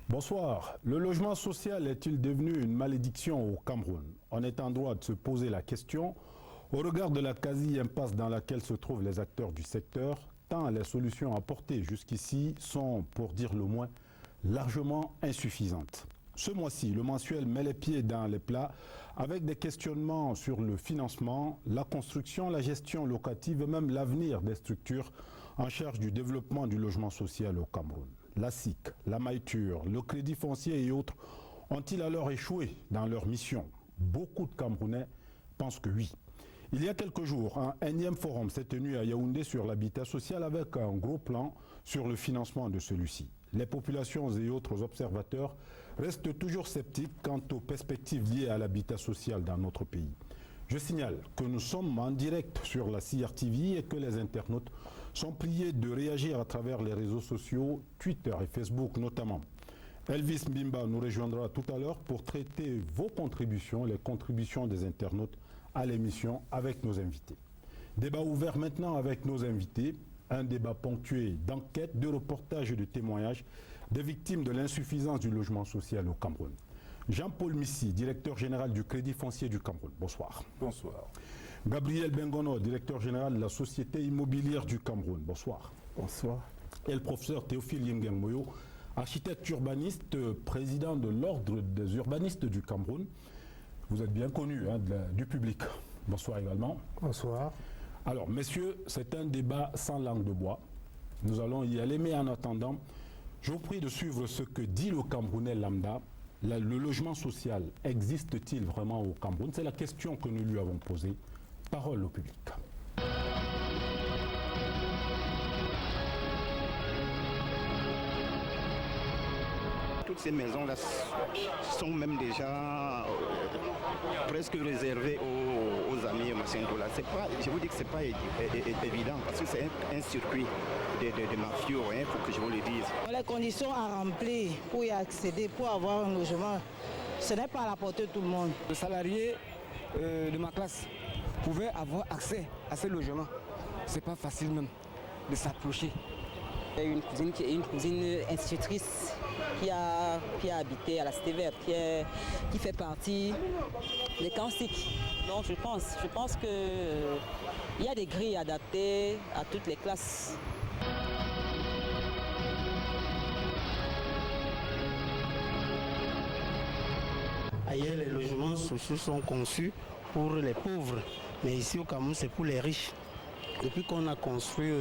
Bonsoir. Le logement social est-il devenu une malédiction au Cameroun? On est en droit de se poser la question au regard de la quasi-impasse dans laquelle se trouvent les acteurs du secteur, tant les solutions apportées jusqu'ici sont, pour dire le moins, largement insuffisantes. Ce mois-ci, le mensuel met les pieds dans les plats avec des questionnements sur le financement, la construction, la gestion locative et même l'avenir des structures en charge du développement du logement social au Cameroun. La SIC, la Maïture, le Crédit Foncier et autres ont-ils alors échoué dans leur mission? Beaucoup de Camerounais pensent que oui. Il y a quelques jours, un énième forum s'est tenu à Yaoundé sur l'habitat social avec un gros plan sur le financement de celui-ci. Les populations et autres observateurs restent toujours sceptiques quant aux perspectives liées à l'habitat social dans notre pays. Je signale que nous sommes en direct sur la CRTV et que les internautes sont priés de réagir à travers les réseaux sociaux, Twitter et Facebook notamment. Elvis Mbimba nous rejoindra tout à l'heure pour traiter vos contributions, les contributions des internautes à l'émission avec nos invités. Débat ouvert maintenant avec nos invités, un débat ponctué d'enquêtes, de reportages et de témoignages des victimes de l'insuffisance du logement social au Cameroun. Jean-Paul Missi, directeur général du Crédit Foncier du Cameroun. Bonsoir. Bonsoir. Gabriel Bengono, directeur général de la Société immobilière du Cameroun. Bonsoir. Bonsoir. Et le professeur Théophile Yengenmoyo, architecte urbaniste, président de l'Ordre des urbanistes du Cameroun. Vous êtes bien connu du public. Bonsoir également. Bonsoir. Alors, messieurs, c'est un débat sans langue de bois. Nous allons y aller, mais en attendant, je vous prie de suivre ce que dit le Camerounais lambda. Le logement social existe-t-il vraiment au Cameroun? C'est la question que nous lui avons posée. Parole au public. Toutes ces maisons-là sont même déjà presque réservées aux amis Machindola. Je vous dis que ce n'est pas évident parce que c'est un circuit de mafieux, il faut que je vous le dise. Les conditions à remplir pour y accéder, pour avoir un logement, ce n'est pas à la portée de tout le monde. Le salarié de ma classe pouvait avoir accès à ce logement. Ce n'est pas facile même de s'approcher. Il y a une cousine qui est une cousine institutrice qui a habité à la Cité Verte, qui fait partie des Canstiques. Donc je pense qu'il y a des grilles adaptées à toutes les classes. Ailleurs, les logements sociaux sont conçus pour les pauvres, mais ici au Cameroun, c'est pour les riches. Depuis qu'on a construit,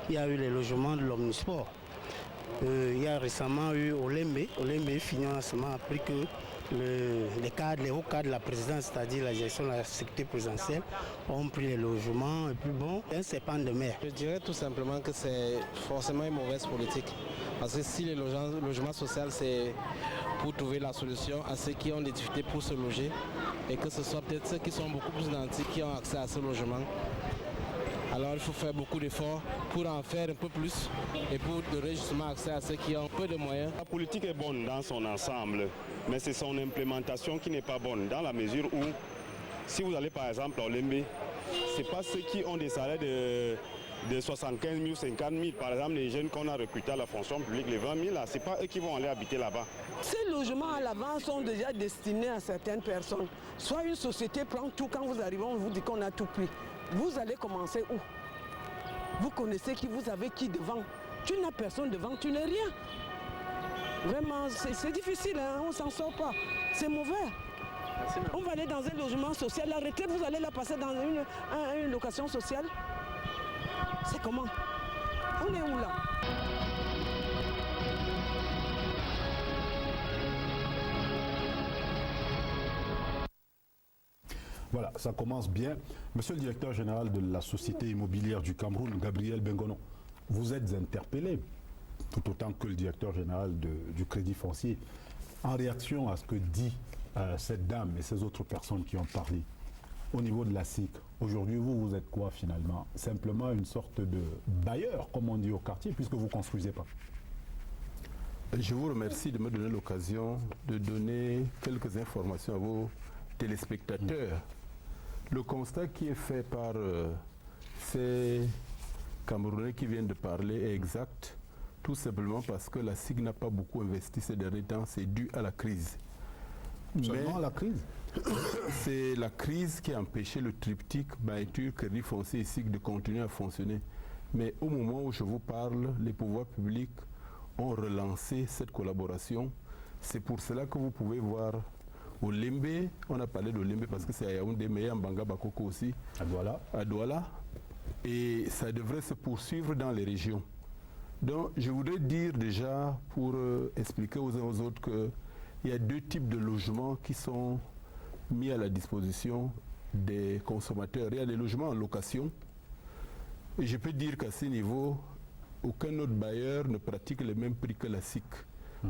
il y a eu les logements de l'Omnisport. Il y a récemment eu Olembe financement a appris que les hauts cadres de la présidence, c'est-à-dire la direction de la sécurité présidentielle, ont pris les logements et puis bon, c'est un serpent de mer. Je dirais tout simplement que c'est forcément une mauvaise politique. Parce que si le logement social, c'est pour trouver la solution à ceux qui ont des difficultés pour se loger, et que ce soit peut-être ceux qui sont beaucoup plus nantis qui ont accès à ce logement. Alors il faut faire beaucoup d'efforts pour en faire un peu plus et pour donner justement accès à ceux qui ont peu de moyens. La politique est bonne dans son ensemble, mais c'est son implémentation qui n'est pas bonne, dans la mesure où, si vous allez par exemple à Olembe, ce n'est pas ceux qui ont des salaires de 75 000, 50 000, par exemple les jeunes qu'on a recrutés à la fonction publique, les 20 000, ce n'est pas eux qui vont aller habiter là-bas. Ces logements à l'avant sont déjà destinés à certaines personnes. Soit une société prend tout, quand vous arrivez, on vous dit qu'on a tout pris. Vous allez commencer où? Vous connaissez qui, vous avez qui devant? Tu n'as personne devant, tu n'es rien. Vraiment, c'est difficile, hein? On ne s'en sort pas. C'est mauvais. On va aller dans un logement social. La retraite, vous allez la passer dans une location sociale. C'est comment? On est où là? Voilà, ça commence bien. Monsieur le directeur général de la Société immobilière du Cameroun, Gabriel Bengono, vous êtes interpellé, tout autant que le directeur général du Crédit Foncier, en réaction à ce que dit cette dame et ces autres personnes qui ont parlé. Au niveau de la SIC, aujourd'hui, vous êtes quoi finalement? Simplement une sorte de bailleur, comme on dit au quartier, puisque vous ne construisez pas. Je vous remercie de me donner l'occasion de donner quelques informations à vos téléspectateurs. Le constat qui est fait par ces Camerounais qui viennent de parler est exact. tout simplement parce que la SIG n'a pas beaucoup investi ces derniers temps, c'est dû à la crise. Seulement la crise. C'est la crise qui a empêché le triptyque Baïtur, Crédit Foncier et SIG de continuer à fonctionner. Mais au moment où je vous parle, les pouvoirs publics ont relancé cette collaboration. C'est pour cela que vous pouvez voir au Lembe, on a parlé de Lembe parce que c'est à Yaoundé, mais en Banga Bakoko aussi, à Douala. Et ça devrait se poursuivre dans les régions. Donc je voudrais dire déjà, pour expliquer aux uns aux autres qu'il y a deux types de logements qui sont mis à la disposition des consommateurs. Il y a les logements en location. Et je peux dire qu'à ce niveau, aucun autre bailleur ne pratique les mêmes prix que la SIC.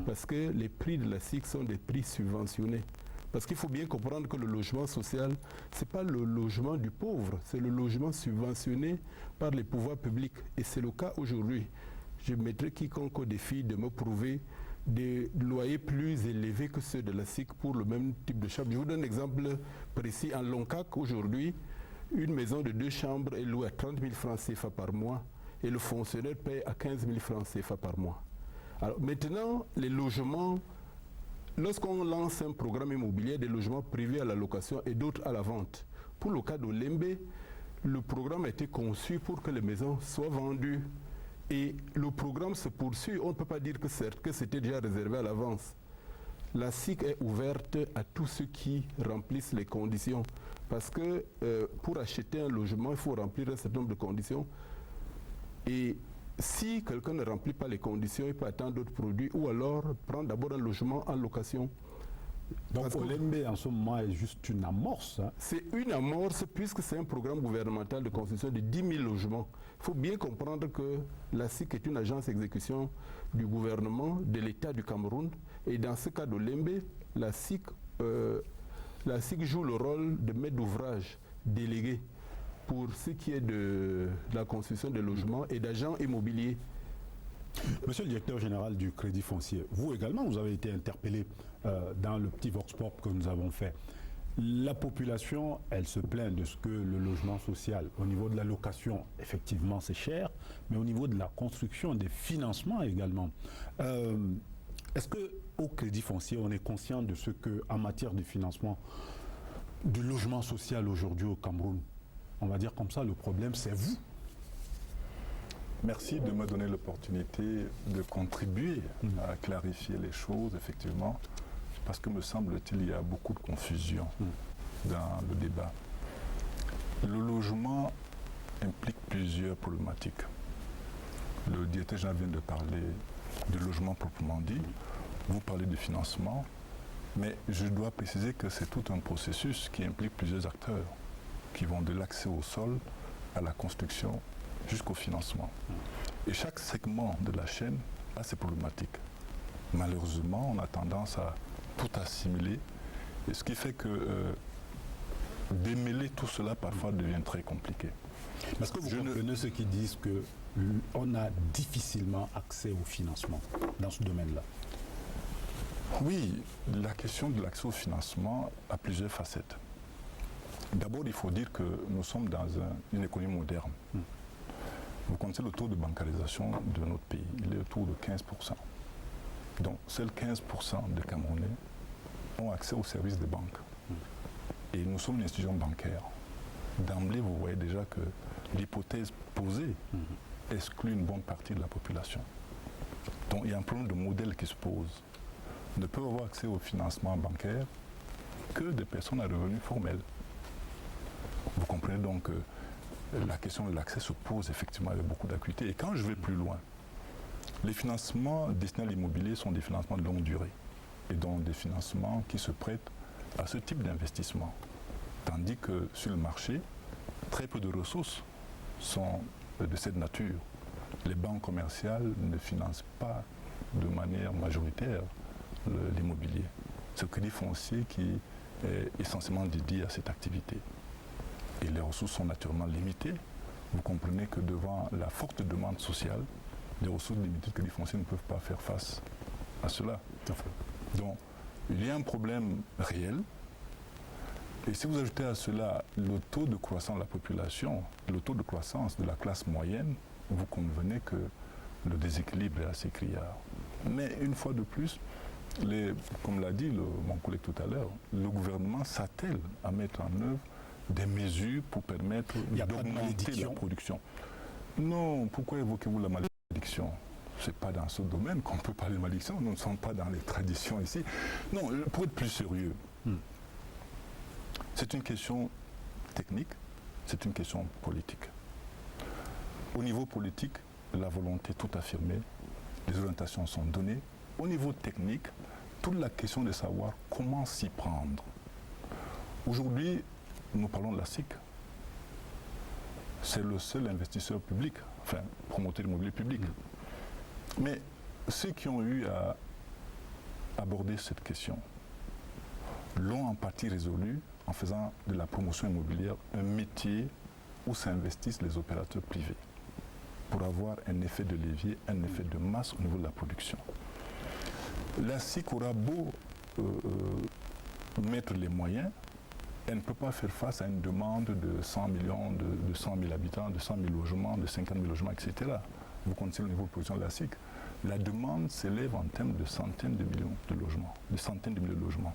Parce que les prix de la SIC sont des prix subventionnés. Parce qu'il faut bien comprendre que le logement social, ce n'est pas le logement du pauvre, c'est le logement subventionné par les pouvoirs publics. Et c'est le cas aujourd'hui. Je mettrai quiconque au défi de me prouver des loyers plus élevés que ceux de la SIC pour le même type de chambre. Je vous donne un exemple précis. En Loncac, aujourd'hui, une maison de 2 chambres est louée à 30 000 francs CFA par mois et le fonctionnaire paye à 15 000 francs CFA par mois. Alors maintenant, les logements, lorsqu'on lance un programme immobilier, des logements privés à la location et d'autres à la vente. Pour le cas de Lembe, le programme a été conçu pour que les maisons soient vendues. Et le programme se poursuit. On ne peut pas dire que c'était déjà réservé à l'avance. La SIC est ouverte à tous ceux qui remplissent les conditions. Parce que pour acheter un logement, il faut remplir un certain nombre de conditions. Et si quelqu'un ne remplit pas les conditions, il peut attendre d'autres produits ou alors prendre d'abord un logement en location. Donc Olembe en ce moment est juste une amorce. Hein. C'est une amorce puisque c'est un programme gouvernemental de construction de 10 000 logements. Il faut bien comprendre que la SIC est une agence d'exécution du gouvernement, de l'État du Cameroun. Et dans ce cas d'Olembe, la SIC joue le rôle de maître d'ouvrage délégué pour ce qui est de la construction de logements et d'agents immobiliers. Monsieur le directeur général du Crédit Foncier, vous également, vous avez été interpellé dans le petit Vox Pop que nous avons fait. La population, elle se plaint de ce que le logement social, au niveau de la location, effectivement c'est cher, mais au niveau de la construction, des financements également. Est-ce qu'au Crédit Foncier, on est conscient de ce qu'en matière de financement du logement social aujourd'hui au Cameroun, on va dire comme ça, le problème c'est vous? Merci de me donner l'opportunité de contribuer à clarifier les choses, effectivement, parce que me semble-t-il, il y a beaucoup de confusion dans le débat. Le logement implique plusieurs problématiques. Le directeur général vient de parler du logement proprement dit, vous parlez du financement, mais je dois préciser que c'est tout un processus qui implique plusieurs acteurs qui vont de l'accès au sol à la construction jusqu'au financement. Et chaque segment de la chaîne a ses problématiques. Malheureusement, on a tendance à tout assimiler, et ce qui fait que démêler tout cela parfois devient très compliqué. Est-ce que vous comprenez ceux qui disent qu'on a difficilement accès au financement dans ce domaine-là? Oui, la question de l'accès au financement a plusieurs facettes. D'abord, il faut dire que nous sommes dans une économie moderne. Vous connaissez le taux de bancarisation de notre pays, il est autour de 15%. Donc, seuls 15% des Camerounais ont accès aux services des banques. Et nous sommes une institution bancaire. D'emblée, vous voyez déjà que l'hypothèse posée exclut une bonne partie de la population. Donc, il y a un problème de modèle qui se pose. Ne peuvent avoir accès au financement bancaire que des personnes à revenus formels. Vous comprenez donc que la question de l'accès se pose effectivement avec beaucoup d'acuité. Et quand je vais plus loin, les financements destinés à l'immobilier sont des financements de longue durée et donc des financements qui se prêtent à ce type d'investissement. Tandis que sur le marché, très peu de ressources sont de cette nature. Les banques commerciales ne financent pas de manière majoritaire l'immobilier. C'est le Crédit Foncier qui est essentiellement dédié à cette activité. Et les ressources sont naturellement limitées. Vous comprenez que devant la forte demande sociale, les ressources limitées de Crédit Foncier ne peuvent pas faire face à cela. Donc, il y a un problème réel. Et si vous ajoutez à cela le taux de croissance de la population, le taux de croissance de la classe moyenne, vous convenez que le déséquilibre est assez criard. Mais une fois de plus, comme l'a dit mon collègue tout à l'heure, le gouvernement s'attelle à mettre en œuvre des mesures pour permettre d'augmenter la production. Non, pourquoi évoquez-vous la malédiction? Ce n'est pas dans ce domaine qu'on peut parler de malédiction, nous ne sommes pas dans les traditions ici. Non, pour être plus sérieux, c'est une question technique, c'est une question politique. Au niveau politique, la volonté est toute affirmée, les orientations sont données. Au niveau technique, toute la question de savoir comment s'y prendre. Aujourd'hui, nous parlons de la SIC. C'est le seul investisseur public, enfin, promoteur immobilier public. Mais ceux qui ont eu à aborder cette question l'ont en partie résolu en faisant de la promotion immobilière un métier où s'investissent les opérateurs privés pour avoir un effet de levier, un effet de masse au niveau de la production. La SIC aura beau mettre les moyens, elle ne peut pas faire face à une demande de 100 millions, de 100 000 habitants, de 100 000 logements, de 50 000 logements, etc. Vous connaissez le niveau de production de la SIC. La demande s'élève en termes de centaines de millions de logements, de centaines de milliers de logements.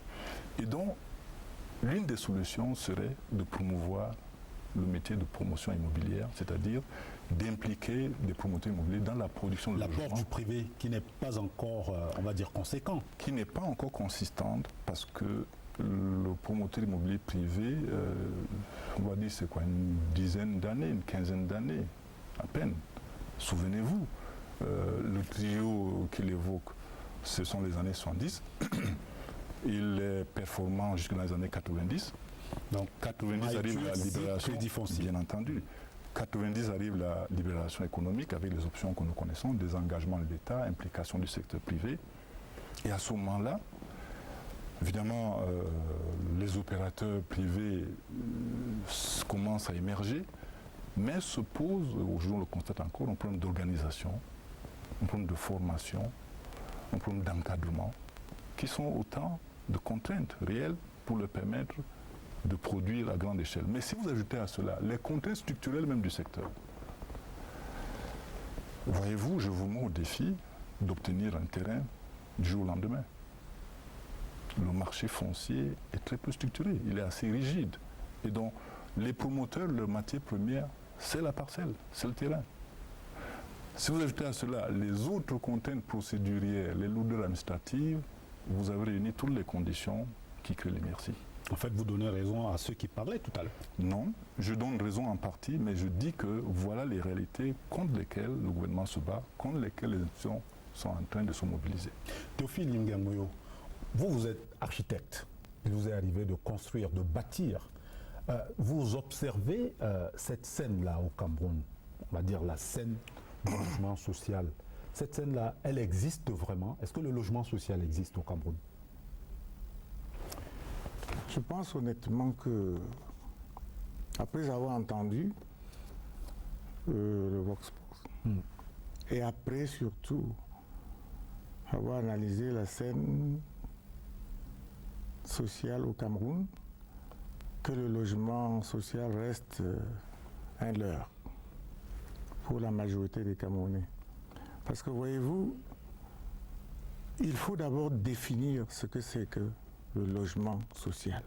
Et donc, l'une des solutions serait de promouvoir le métier de promotion immobilière, c'est-à-dire d'impliquer des promoteurs immobiliers dans la production de logements. L'apport du privé qui n'est pas encore, on va dire, conséquent. Qui n'est pas encore consistante parce que le promoteur immobilier privé, on va dire c'est quoi, une dizaine d'années, une quinzaine d'années, à peine. Souvenez-vous, le trio qu'il évoque, ce sont les années 70. Il est performant jusque dans les années 90. Donc 90 arrive la libération, bien entendu. 90 arrive la libération économique avec les options que nous connaissons, des engagements de l'État, implication du secteur privé. Et à ce moment-là, évidemment, les opérateurs privés commencent à émerger, mais se pose, aujourd'hui on le constate encore, un problème d'organisation, un problème de formation, un problème d'encadrement, qui sont autant de contraintes réelles pour le permettre de produire à grande échelle. Mais si vous ajoutez à cela les contraintes structurelles même du secteur, voyez-vous, je vous mets au défi d'obtenir un terrain du jour au lendemain. Le marché foncier est très peu structuré, il est assez rigide. Et donc, les promoteurs, leur matière première, c'est la parcelle, c'est le terrain. Si vous ajoutez à cela les autres contraintes procédurières, les lourdeurs administratives, vous avez réuni toutes les conditions qui créent l'inertie. En fait, vous donnez raison à ceux qui parlaient tout à l'heure. Non, je donne raison en partie, mais je dis que voilà les réalités contre lesquelles le gouvernement se bat, contre lesquelles les institutions sont en train de se mobiliser. Théophile Lingangoyo, vous êtes architecte. Il vous est arrivé de construire, de bâtir. Vous observez cette scène-là au Cameroun, on va dire la scène du logement social. Cette scène-là, elle existe vraiment? Est-ce que le logement social existe au Cameroun? Je pense honnêtement que, après avoir entendu le Vox Pop, et après surtout avoir analysé la scène sociale au Cameroun, que le logement social reste un leurre pour la majorité des Camerounais. Parce que voyez-vous, il faut d'abord définir ce que c'est que le logement social.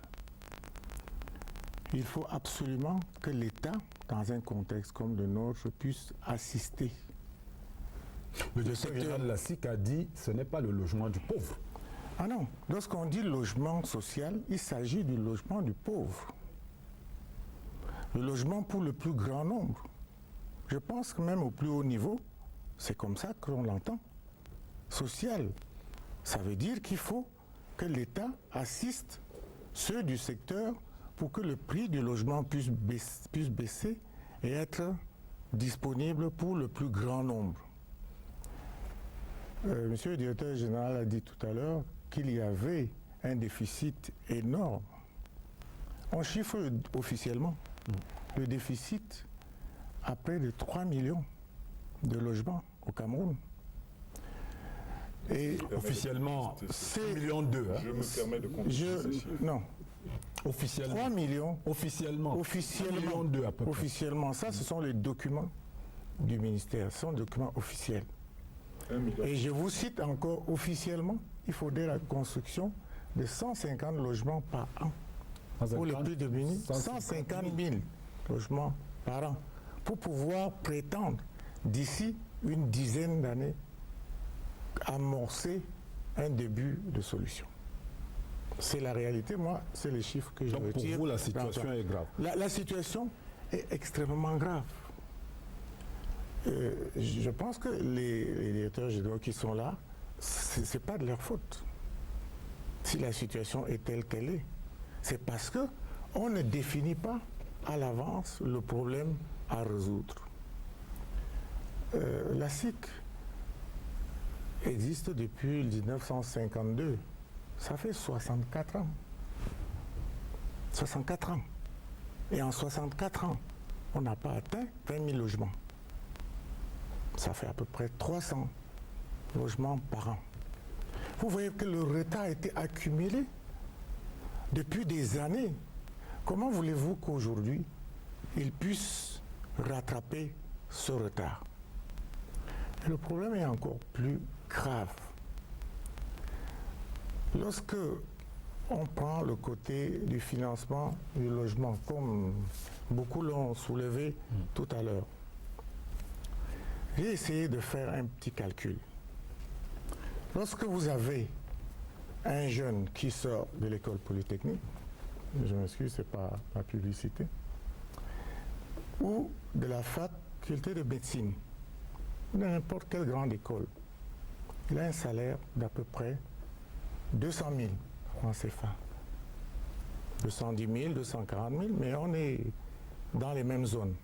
Il faut absolument que l'État, dans un contexte comme le nôtre, puisse assister. Le directeur général de la SIC a dit que ce n'est pas le logement du pauvre. Ah non, lorsqu'on dit logement social, il s'agit du logement du pauvre. Le logement pour le plus grand nombre. Je pense que même au plus haut niveau, c'est comme ça que l'on l'entend. Social, ça veut dire qu'il faut que l'État assiste ceux du secteur pour que le prix du logement puisse baisser et être disponible pour le plus grand nombre. Monsieur le directeur général a dit tout à l'heure qu'il y avait un déficit énorme. On chiffre officiellement le déficit à près de 3 millions de logements au Cameroun. Et officiellement, c'est 1,2 million. Je me permets de compléter. Non. Officiellement. 3 millions. Officiellement. Officiellement. 1,2 million à peu près. Officiellement. Ça, ce sont les documents du ministère. Ce sont des documents officiels. Et je vous cite encore officiellement, il faudrait la construction de 150 logements par an. Pour les plus démunis, 150 000 logements par an pour pouvoir prétendre d'ici une dizaine d'années amorcer un début de solution. C'est la réalité, moi, c'est les chiffres que je retire. Pour vous, la situation est grave. La situation est extrêmement grave. Je pense que les directeurs généraux qui sont là, ce n'est pas de leur faute. Si la situation est telle qu'elle est, c'est parce qu'on ne définit pas à l'avance le problème à résoudre. La SIC existe depuis 1952. Ça fait 64 ans. 64 ans. Et en 64 ans, on n'a pas atteint 20 000 logements. Ça fait à peu près 300 logements par an. Vous voyez que le retard a été accumulé depuis des années. Comment voulez-vous qu'aujourd'hui, ils puissent rattraper ce retard? Et le problème est encore plus grave. Lorsque on prend le côté du financement du logement, comme beaucoup l'ont soulevé tout à l'heure, j'ai essayé de faire un petit calcul. Lorsque vous avez un jeune qui sort de l'école polytechnique, je m'excuse, ce n'est pas la publicité, ou de la faculté de médecine, de n'importe quelle grande école, il a un salaire d'à peu près 200 000 francs CFA. 210 000, 240 000, mais on est dans les mêmes zones.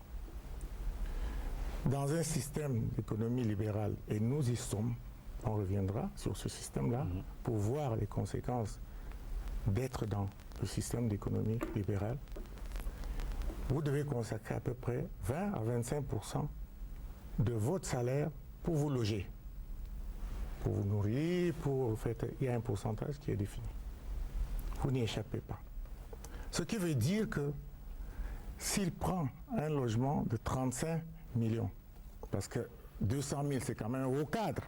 Dans un système d'économie libérale, et nous y sommes, on reviendra sur ce système-là pour voir les conséquences d'être dans le système d'économie libérale, vous devez consacrer à peu près 20 à 25% de votre salaire pour vous loger, pour vous nourrir, il y a un pourcentage qui est défini. Vous n'y échappez pas. Ce qui veut dire que s'il prend un logement de 35 millions, parce que 200 000 c'est quand même un haut cadre,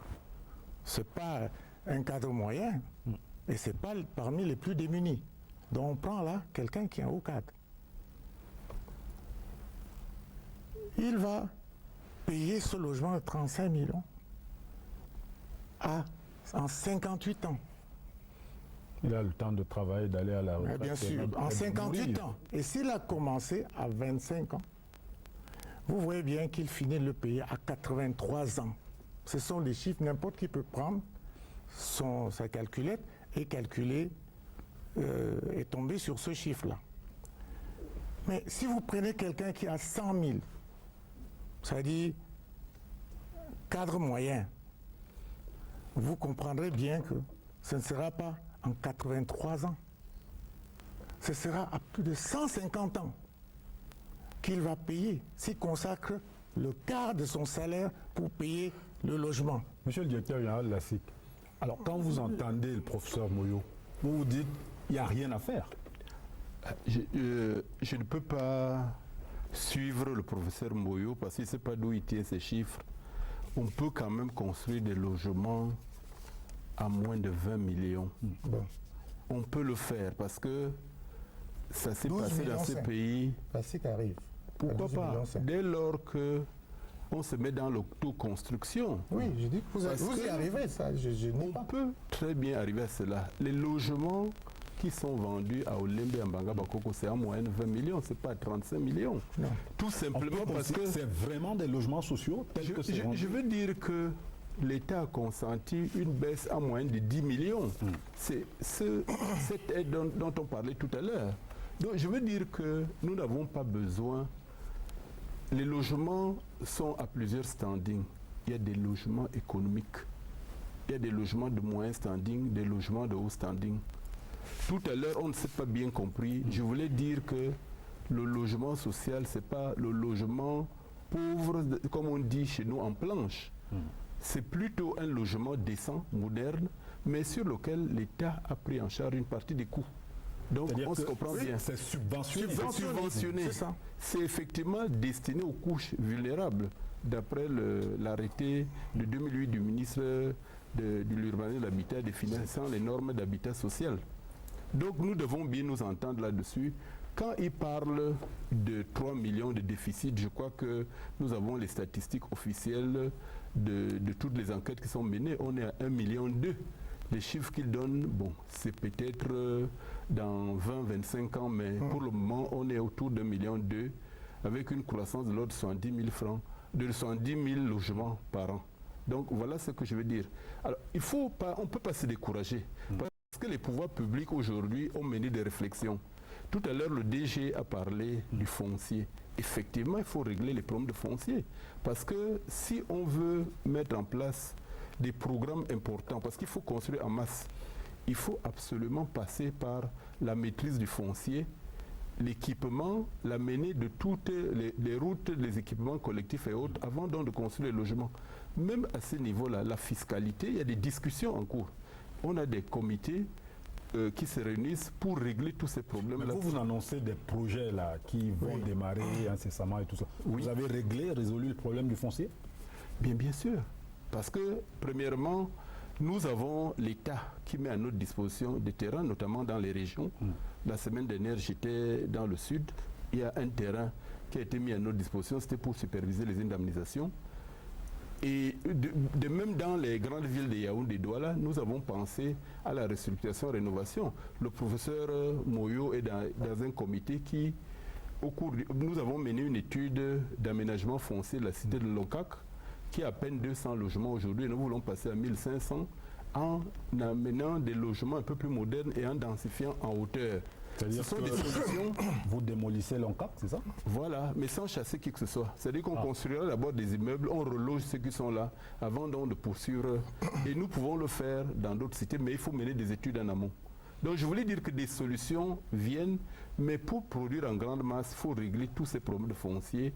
ce n'est pas un cadre moyen, et ce n'est pas parmi les plus démunis. Donc on prend là quelqu'un qui est un haut cadre. Il va payer ce logement de 35 millions en 58 ans. Il a le temps de travailler, d'aller à la retraite. Bien sûr, en 58 ans. Et s'il a commencé à 25 ans, vous voyez bien qu'il finit le payer à 83 ans. Ce sont des chiffres, n'importe qui peut prendre sa calculette et calculer et tomber sur ce chiffre-là. Mais si vous prenez quelqu'un qui a 100 000, c'est-à-dire cadre moyen, vous comprendrez bien que ce ne sera pas en 83 ans. Ce sera à plus de 150 ans qu'il va payer s'il consacre le quart de son salaire pour payer le logement. Monsieur le directeur général de la SIC, alors quand vous entendez le professeur Moyo, vous vous dites il n'y a rien à faire. Je ne peux pas suivre le professeur Moyo parce qu'il ne sait pas d'où il tient ces chiffres. On peut quand même construire des logements à moins de 20 millions. Bon. On peut le faire parce que ça s'est passé dans ce pays. La SIC arrive. Pourquoi pas? Dès lors qu'on se met dans l'autoconstruction. Oui, je dis que vous y arrivez, ça. On peut très bien arriver à cela. Les logements qui sont vendus à Olembe et à Mbanga Bakoko, c'est en moyenne 20 millions, c'est pas 35 millions. Non. Tout simplement parce que c'est vraiment des logements sociaux tels que c'est vendu. Je veux dire que l'État a consenti une baisse en moyenne de 10 millions. C'est cette aide dont on parlait tout à l'heure. Donc je veux dire que nous n'avons pas besoin. Les logements sont à plusieurs standings. Il y a des logements économiques, il y a des logements de moyen standing, des logements de haut standing. Tout à l'heure, on ne s'est pas bien compris. Je voulais dire que le logement social, ce n'est pas le logement pauvre, comme on dit chez nous, en planche. C'est plutôt un logement décent, moderne, mais sur lequel l'État a pris en charge une partie des coûts. Donc on se comprend bien. C'est subventionné. C'est ça. C'est effectivement destiné aux couches vulnérables, d'après l'arrêté de 2008 du ministre de l'Urbanisme, de l'Habitat et des Finances, les normes d'habitat social. Donc nous devons bien nous entendre là-dessus. Quand il parle de 3 millions de déficits, je crois que nous avons les statistiques officielles de toutes les enquêtes qui sont menées. On est à 1,2 million. Les chiffres qu'il donne, bon, c'est peut-être dans 20-25 ans, mais pour le moment, on est autour d'1,2 million avec une croissance de l'ordre de 70 000 francs, de 70 000 logements par an. Donc voilà ce que je veux dire. Alors, on ne peut pas se décourager, parce que les pouvoirs publics aujourd'hui ont mené des réflexions. Tout à l'heure, le DG a parlé du foncier. Effectivement, il faut régler les problèmes de foncier, parce que si on veut mettre en place des programmes importants, parce qu'il faut construire en masse, il faut absolument passer par la maîtrise du foncier, l'équipement, la menée de toutes les routes, les équipements collectifs et autres, avant donc de construire les logements. Même à ce niveau-là, la fiscalité, il y a des discussions en cours. On a des comités qui se réunissent pour régler tous ces problèmes. Mais vous annoncez des projets là qui vont démarrer incessamment et tout ça. Oui. Vous avez résolu le problème du foncier? Bien sûr. Parce que, premièrement, nous avons l'État qui met à notre disposition des terrains, notamment dans les régions. La semaine dernière, j'étais dans le sud. Il y a un terrain qui a été mis à notre disposition, c'était pour superviser les indemnisations. Et de même dans les grandes villes de Yaoundé et Douala, nous avons pensé à la restructuration et rénovation. Le professeur Moyo est dans un comité qui, nous avons mené une étude d'aménagement foncier de la cité de Locac, qui a à peine 200 logements aujourd'hui. Nous voulons passer à 1500 en amenant des logements un peu plus modernes et en densifiant en hauteur. Ce sont des solutions. Vous démolissez l'encap, c'est ça? Voilà, mais sans chasser qui que ce soit. C'est-à-dire qu'on construira d'abord des immeubles, on reloge ceux qui sont là, avant donc de poursuivre. Et nous pouvons le faire dans d'autres cités, mais il faut mener des études en amont. Donc je voulais dire que des solutions viennent, mais pour produire en grande masse, il faut régler tous ces problèmes de foncier.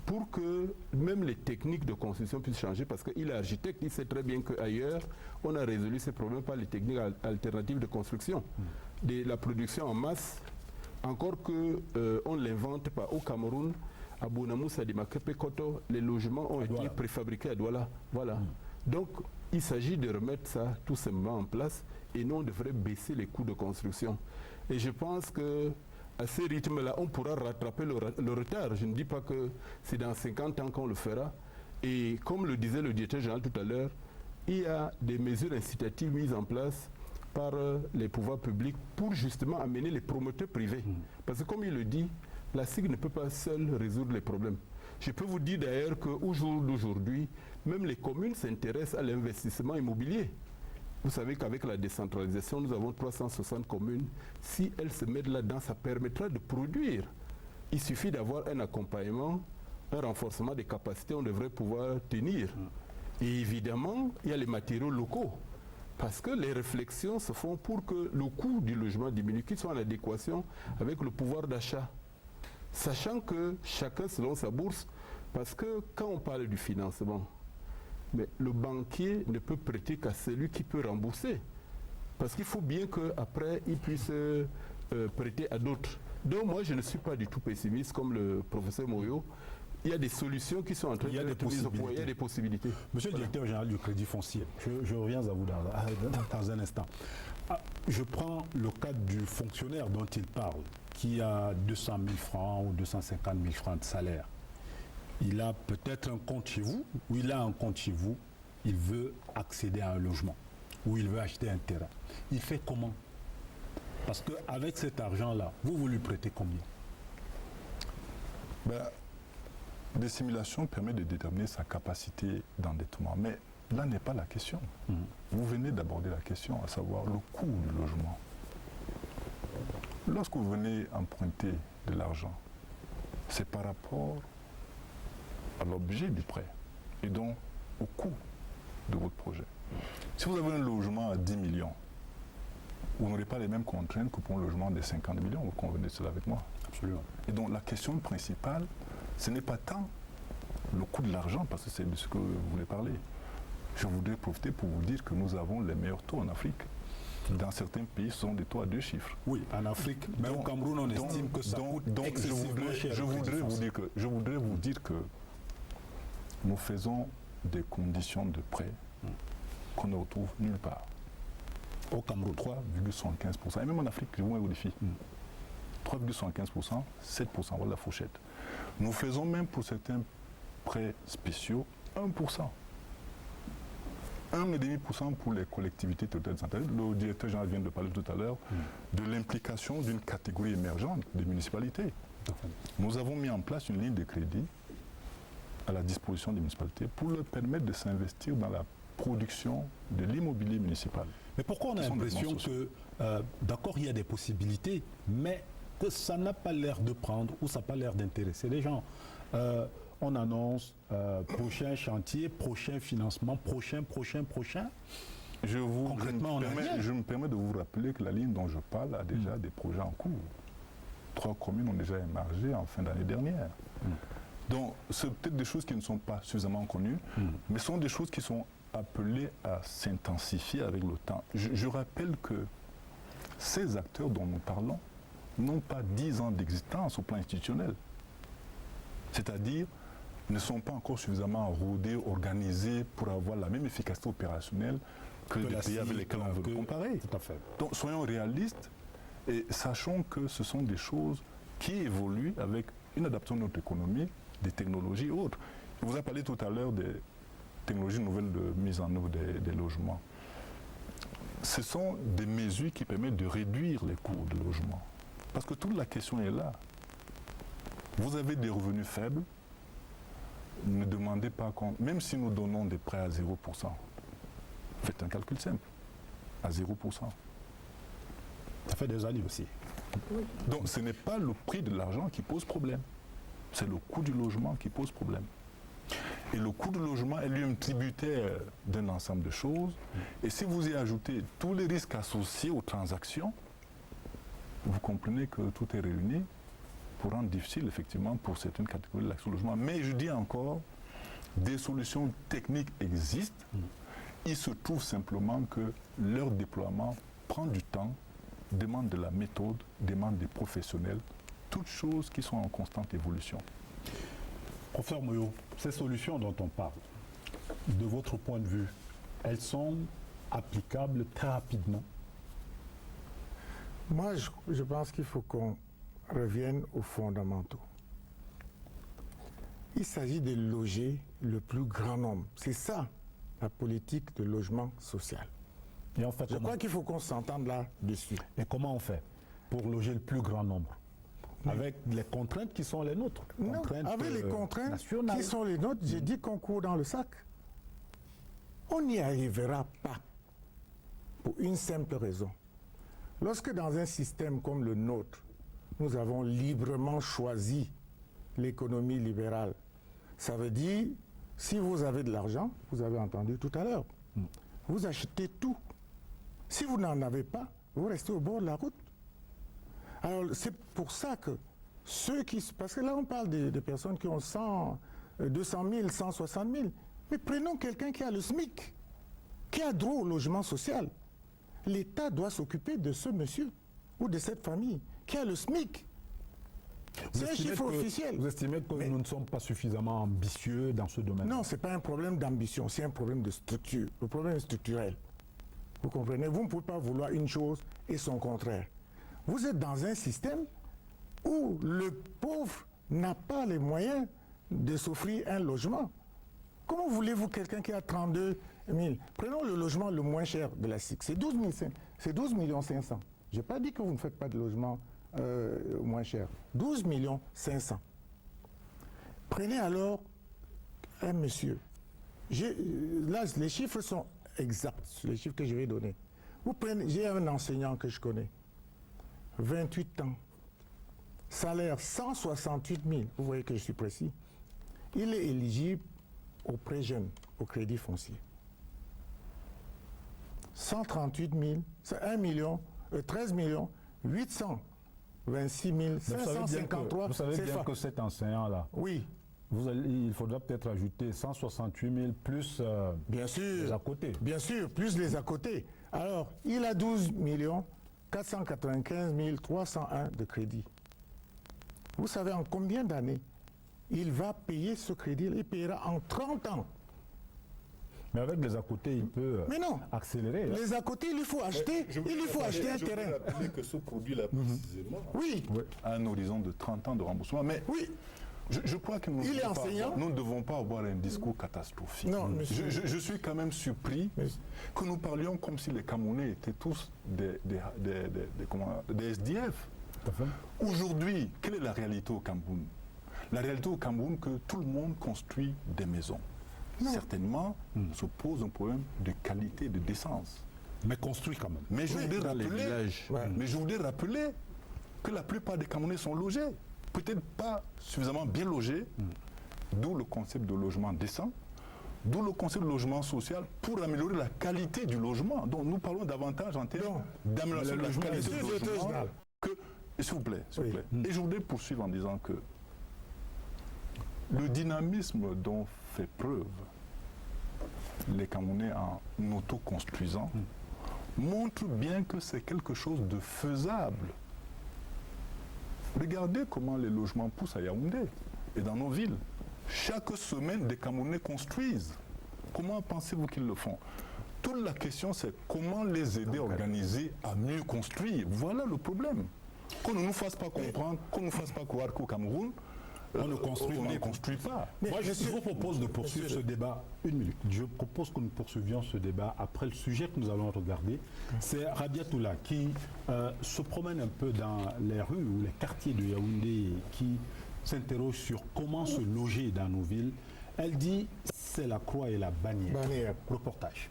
Pour que même les techniques de construction puissent changer, parce qu'il est architecte, il sait très bien qu'ailleurs, on a résolu ces problèmes par les techniques alternatives de construction. La production en masse, encore qu'on ne l'invente pas au Cameroun, à Bonamou, Sadima, Kepekoto, les logements ont été préfabriqués à Douala. Voilà. Donc, il s'agit de remettre ça tout simplement en place, et nous, on devrait baisser les coûts de construction. Et je pense que à ce rythme-là, on pourra rattraper le retard. Je ne dis pas que c'est dans 50 ans qu'on le fera. Et comme le disait le directeur général tout à l'heure, il y a des mesures incitatives mises en place par les pouvoirs publics pour justement amener les promoteurs privés. Parce que comme il le dit, la SIG ne peut pas seule résoudre les problèmes. Je peux vous dire d'ailleurs qu'au jour d'aujourd'hui, même les communes s'intéressent à l'investissement immobilier. Vous savez qu'avec la décentralisation, nous avons 360 communes. Si elles se mettent là-dedans, ça permettra de produire. Il suffit d'avoir un accompagnement, un renforcement des capacités, on devrait pouvoir tenir. Et évidemment, il y a les matériaux locaux. Parce que les réflexions se font pour que le coût du logement diminue, qu'il soit en adéquation avec le pouvoir d'achat. Sachant que chacun selon sa bourse, parce que quand on parle du financement, mais le banquier ne peut prêter qu'à celui qui peut rembourser. Parce qu'il faut bien qu'après, il puisse prêter à d'autres. Donc moi, je ne suis pas du tout pessimiste comme le professeur Moyo. Il y a des solutions qui sont en train d'être mises au point. Il y a des possibilités. Monsieur le directeur général du Crédit Foncier, je reviens à vous dans un instant. Je prends le cas du fonctionnaire dont il parle, qui a 200 000 francs ou 250 000 francs de salaire. Il a peut-être un compte chez vous, ou il a un compte chez vous, il veut accéder à un logement, ou il veut acheter un terrain. Il fait comment? Parce qu'avec cet argent-là, vous lui prêtez combien? Des simulations permettent de déterminer sa capacité d'endettement, mais là n'est pas la question. Vous venez d'aborder la question, à savoir le coût du logement. Lorsque vous venez emprunter de l'argent, c'est par rapport à l'objet du prêt et donc au coût de votre projet. Si vous avez un logement à 10 millions, vous n'aurez pas les mêmes contraintes que pour un logement de 50 millions, vous convenez de cela avec moi? Absolument. Et donc la question principale, ce n'est pas tant le coût de l'argent, parce que c'est de ce que vous voulez parler. Je voudrais profiter pour vous dire que nous avons les meilleurs taux en Afrique. dans certains pays, ce sont des taux à 2 chiffres. Oui, en Afrique, mais au Cameroun, on estime que ça coûte excessivement cher. Je voudrais vous dire que nous faisons des conditions de prêt qu'on ne retrouve nulle part. Au Cameroun, 3,75%. Et même en Afrique, je vous mets au défi. 3,75%, 7%, voilà la fourchette. Nous faisons même pour certains prêts spéciaux 1%. 1,5% pour les collectivités territoriales décentralisées. Le directeur général vient de parler tout à l'heure de l'implication d'une catégorie émergente des municipalités. Nous avons mis en place une ligne de crédit à la disposition des municipalités pour leur permettre de s'investir dans la production de l'immobilier municipal. Mais pourquoi on a l'impression que, d'accord, il y a des possibilités, mais que ça n'a pas l'air de prendre ou ça n'a pas l'air d'intéresser les gens. On annonce prochain chantier, prochain financement, prochain. Je me permets de vous rappeler que la ligne dont je parle a déjà des projets en cours. 3 communes ont déjà émergé en fin d'année dernière. Donc, c'est peut-être des choses qui ne sont pas suffisamment connues, mais sont des choses qui sont appelées à s'intensifier avec le temps. Je rappelle que ces acteurs dont nous parlons n'ont pas 10 ans d'existence au plan institutionnel. C'est-à-dire, ne sont pas encore suffisamment rodés, organisés pour avoir la même efficacité opérationnelle que les pays avec lesquels on veut comparer. Tout à fait. Donc, soyons réalistes et sachons que ce sont des choses qui évoluent avec une adaptation de notre économie, des technologies et autres. Je vous ai parlé tout à l'heure des technologies nouvelles de mise en œuvre des logements. Ce sont des mesures qui permettent de réduire les coûts de logement. Parce que toute la question est là. Vous avez des revenus faibles, ne demandez pas qu'on... Même si nous donnons des prêts à 0%, faites un calcul simple, à 0%. Ça fait des années aussi. Donc ce n'est pas le prix de l'argent qui pose problème, c'est le coût du logement qui pose problème. Et le coût du logement est lui-même tributaire d'un ensemble de choses. Et si vous y ajoutez tous les risques associés aux transactions, vous comprenez que tout est réuni pour rendre difficile, effectivement, pour certaines catégories de l'accès au logement. Mais je dis encore, des solutions techniques existent. Il se trouve simplement que leur déploiement prend du temps, demande de la méthode, demande des professionnels, toutes choses qui sont en constante évolution. Professeur Moyo, ces solutions dont on parle, de votre point de vue, elles sont applicables très rapidement? Moi, je pense qu'il faut qu'on revienne aux fondamentaux. Il s'agit de loger le plus grand nombre. C'est ça, la politique de logement social. Et en fait, je crois qu'il faut qu'on s'entende là-dessus. Et comment on fait pour loger le plus grand nombre? Avec les contraintes qui sont les nôtres. Non, avec les contraintes nationales. qui sont les nôtres, j'ai dit qu'on court dans le sac. On n'y arrivera pas. Pour une simple raison. Lorsque dans un système comme le nôtre, nous avons librement choisi l'économie libérale, ça veut dire, si vous avez de l'argent, vous avez entendu tout à l'heure, vous achetez tout. Si vous n'en avez pas, vous restez au bord de la route. Alors c'est pour ça que ceux qui... Parce que là on parle de personnes qui ont 200 000, 160 000. Mais prenons quelqu'un qui a le SMIC, qui a droit au logement social. L'État doit s'occuper de ce monsieur ou de cette famille qui a le SMIC. C'est un chiffre officiel. Vous estimez que nous ne sommes pas suffisamment ambitieux dans ce domaine? Non, ce n'est pas un problème d'ambition, c'est un problème de structure. Le problème est structurel. Vous comprenez? Vous ne pouvez pas vouloir une chose et son contraire. Vous êtes dans un système où le pauvre n'a pas les moyens de s'offrir un logement. Comment voulez-vous quelqu'un qui a 32 000? Prenons le logement le moins cher de la SIC, c'est 12 500 000. Je n'ai pas dit que vous ne faites pas de logement moins cher. 12 500 000. Prenez alors un monsieur. Là, les chiffres sont exacts, les chiffres que je vais donner. J'ai un enseignant que je connais. 28 ans, salaire 168 000, vous voyez que je suis précis. Il est éligible au prêt jeune, au crédit foncier. 138 000, c'est 13 826 553. Vous savez bien que cet enseignant-là, oui, il faudra peut-être ajouter 168 000 plus bien sûr, les à côté. Bien sûr, plus les à côté. Alors, il a 12 495 301 de crédit. Vous savez en combien d'années il va payer ce crédit? Il payera en 30 ans. Mais avec les à côté, il peut accélérer. Les à côté, il faut acheter, un terrain. Je veux rappeler que ce produit-là, précisément, a un horizon de 30 ans de remboursement. Mais je crois que nous ne devons pas avoir un discours catastrophique. Non, je suis quand même surpris que nous parlions comme si les Camerounais étaient tous des SDF. Aujourd'hui, quelle est la réalité au Cameroun? La réalité au Cameroun, que tout le monde construit des maisons. Certainement, se pose un problème de qualité, de décence. Mais construit quand même. Mais je voudrais rappeler que la plupart des Camerounais sont logés. Peut-être pas suffisamment bien logés, d'où le concept de logement décent, d'où le concept de logement social pour améliorer la qualité du logement. Donc nous parlons davantage en termes d'amélioration de la qualité du logement. S'il vous plaît. Et je voudrais poursuivre en disant que le dynamisme dont fait preuve les Camerounais en autoconstruisant montre bien que c'est quelque chose de faisable. Regardez comment les logements poussent à Yaoundé et dans nos villes. Chaque semaine, des Camerounais construisent. Comment pensez-vous qu'ils le font? Toute la question, c'est comment les aider à organiser, à mieux construire. Voilà le problème. Qu'on ne nous fasse pas comprendre, qu'on ne nous fasse pas croire qu'au Cameroun, on ne construit pas. Moi, je vous propose de poursuivre ce débat. Une minute. Je propose que nous poursuivions ce débat après le sujet que nous allons regarder. C'est Rabiatoula qui se promène un peu dans les rues ou les quartiers de Yaoundé, qui s'interroge sur comment se loger dans nos villes. Elle dit c'est la croix et la bannière. Reportage.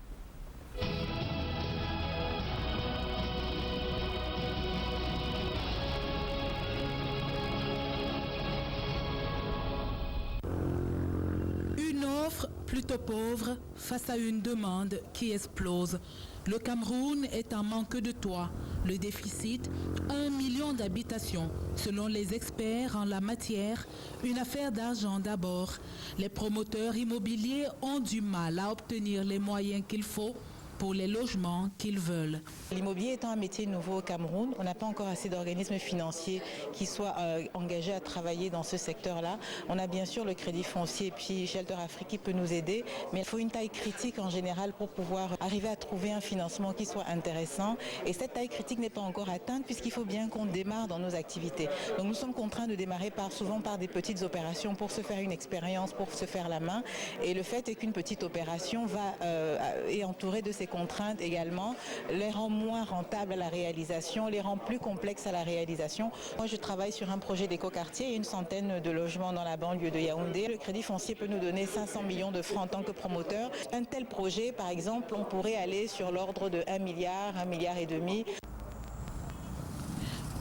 Plutôt pauvre face à une demande qui explose. Le Cameroun est en manque de toit. Le déficit, 1 million d'habitations. Selon les experts en la matière, une affaire d'argent d'abord. Les promoteurs immobiliers ont du mal à obtenir les moyens qu'il faut pour les logements qu'ils veulent. L'immobilier étant un métier nouveau au Cameroun, on n'a pas encore assez d'organismes financiers qui soient engagés à travailler dans ce secteur-là. On a bien sûr le crédit foncier et puis Shelter Afrique qui peut nous aider, mais il faut une taille critique en général pour pouvoir arriver à trouver un financement qui soit intéressant. Et cette taille critique n'est pas encore atteinte puisqu'il faut bien qu'on démarre dans nos activités. Donc nous sommes contraints de démarrer souvent par des petites opérations pour se faire une expérience, pour se faire la main. Et le fait est qu'une petite opération est entourée de ces contraintes également, les rend moins rentables à la réalisation, les rend plus complexes à la réalisation. Moi, je travaille sur un projet d'écoquartier et une centaine de logements dans la banlieue de Yaoundé. Le crédit foncier peut nous donner 500 millions de francs en tant que promoteur. Un tel projet, par exemple, on pourrait aller sur l'ordre de 1 milliard, 1,5 milliard.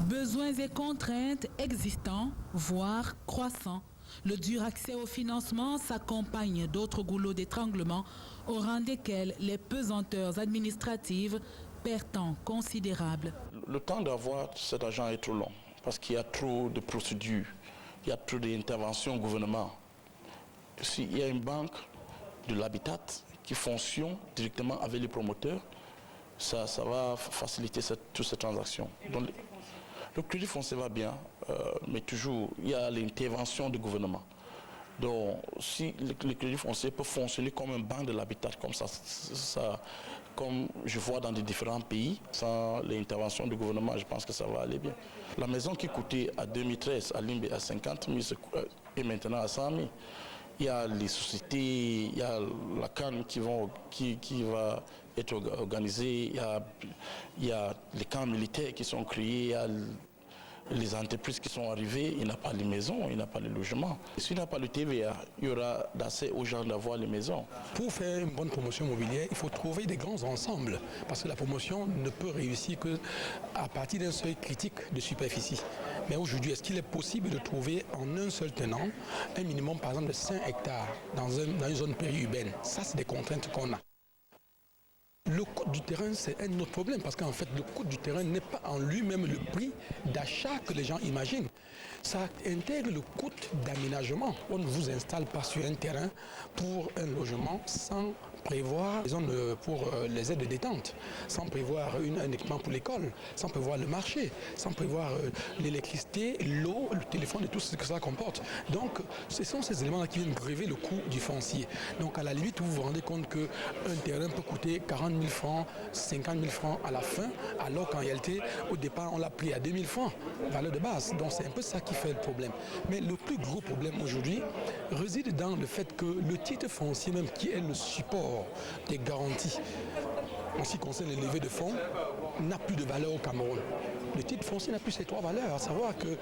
Besoins et contraintes existants, voire croissants. Le dur accès au financement s'accompagne d'autres goulots d'étranglement, au rang desquels les pesanteurs administratives perdent temps considérable. Le temps d'avoir cet argent est trop long parce qu'il y a trop de procédures, il y a trop d'interventions au gouvernement. S'il y a une banque de l'habitat qui fonctionne directement avec les promoteurs, ça va faciliter toutes ces transactions. Donc, le crédit foncier va bien, mais toujours, il y a l'intervention du gouvernement. Donc, si le crédit foncier peut fonctionner comme un banque de l'habitat, comme ça, comme je vois dans des différents pays, sans l'intervention du gouvernement, je pense que ça va aller bien. La maison qui coûtait à 2013 à Limbe à 50 000 est maintenant à 100 000. Il y a les sociétés, il y a la CAN qui va être organisée, il y a les camps militaires qui sont créés, il y a les entreprises qui sont arrivées, il n'y a pas les maisons, il n'y a pas les logements. S'il n'y a pas le TVA, il y aura d'assez aux gens d'avoir les maisons. Pour faire une bonne promotion immobilière, il faut trouver des grands ensembles, parce que la promotion ne peut réussir qu'à partir d'un seuil critique de superficie. Mais aujourd'hui, est-ce qu'il est possible de trouver en un seul tenant un minimum, par exemple, de 5 hectares dans une zone périurbaine? Ça, c'est des contraintes qu'on a. Le coût du terrain, c'est un autre problème parce qu'en fait, le coût du terrain n'est pas en lui-même le prix d'achat que les gens imaginent. ça intègre le coût d'aménagement. On ne vous installe pas sur un terrain pour un logement sans prévoir des zones pour les aides de détente, sans prévoir un équipement pour l'école, sans prévoir le marché, sans prévoir l'électricité, l'eau, le téléphone et tout ce que ça comporte. Donc ce sont ces éléments-là qui viennent grever le coût du foncier. Donc à la limite, vous vous rendez compte qu'un terrain peut coûter 40 000 francs, 50 000 francs à la fin, alors qu'en réalité, au départ, on l'a pris à 2 000 francs, valeur de base. Donc c'est un peu ça qui fait le problème. Mais le plus gros problème aujourd'hui réside dans le fait que le titre foncier même, qui est le support des garanties en ce qui concerne les levées de fonds, n'a plus de valeur au Cameroun. Le titre foncier n'a plus ces trois valeurs, à savoir que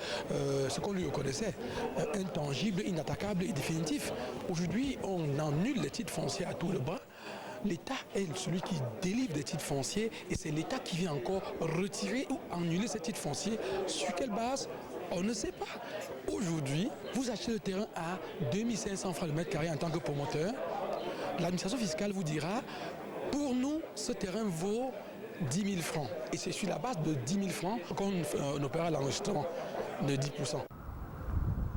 ce qu'on lui reconnaissait, intangible, inattaquable et définitif. Aujourd'hui, on annule les titres fonciers à tout le bras. L'État est celui qui délivre des titres fonciers et c'est l'État qui vient encore retirer ou annuler ces titres fonciers. Sur quelle base ? On ne sait pas. Aujourd'hui, vous achetez le terrain à 2500 francs le mètre carré en tant que promoteur. L'administration fiscale vous dira, pour nous, ce terrain vaut 10 000 francs. Et c'est sur la base de 10 000 francs qu'on opère l'enregistrement de 10%.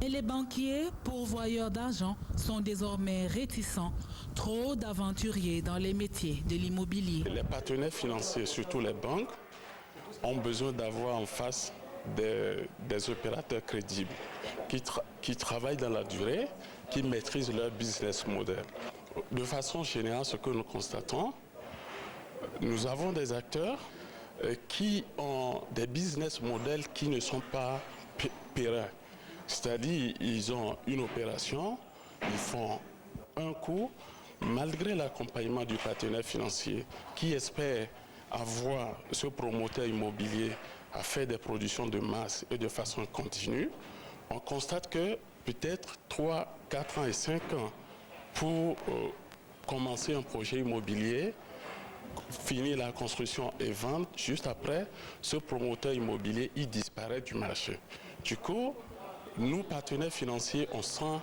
Et les banquiers, pourvoyeurs d'argent, sont désormais réticents. Trop d'aventuriers dans les métiers de l'immobilier. Les partenaires financiers, surtout les banques, ont besoin d'avoir en face des opérateurs crédibles qui travaillent dans la durée, qui maîtrisent leur business model. De façon générale, ce que nous constatons, nous avons des acteurs qui ont des business models qui ne sont pas pérennes. C'est-à-dire, ils ont une opération, ils font un coup, malgré l'accompagnement du partenaire financier qui espère avoir ce promoteur immobilier à faire des productions de masse et de façon continue. On constate que peut-être 3, 4 ans et 5 ans pour commencer un projet immobilier, finir la construction et vendre, juste après, ce promoteur immobilier, il disparaît du marché. Du coup, nous, partenaires financiers, on sent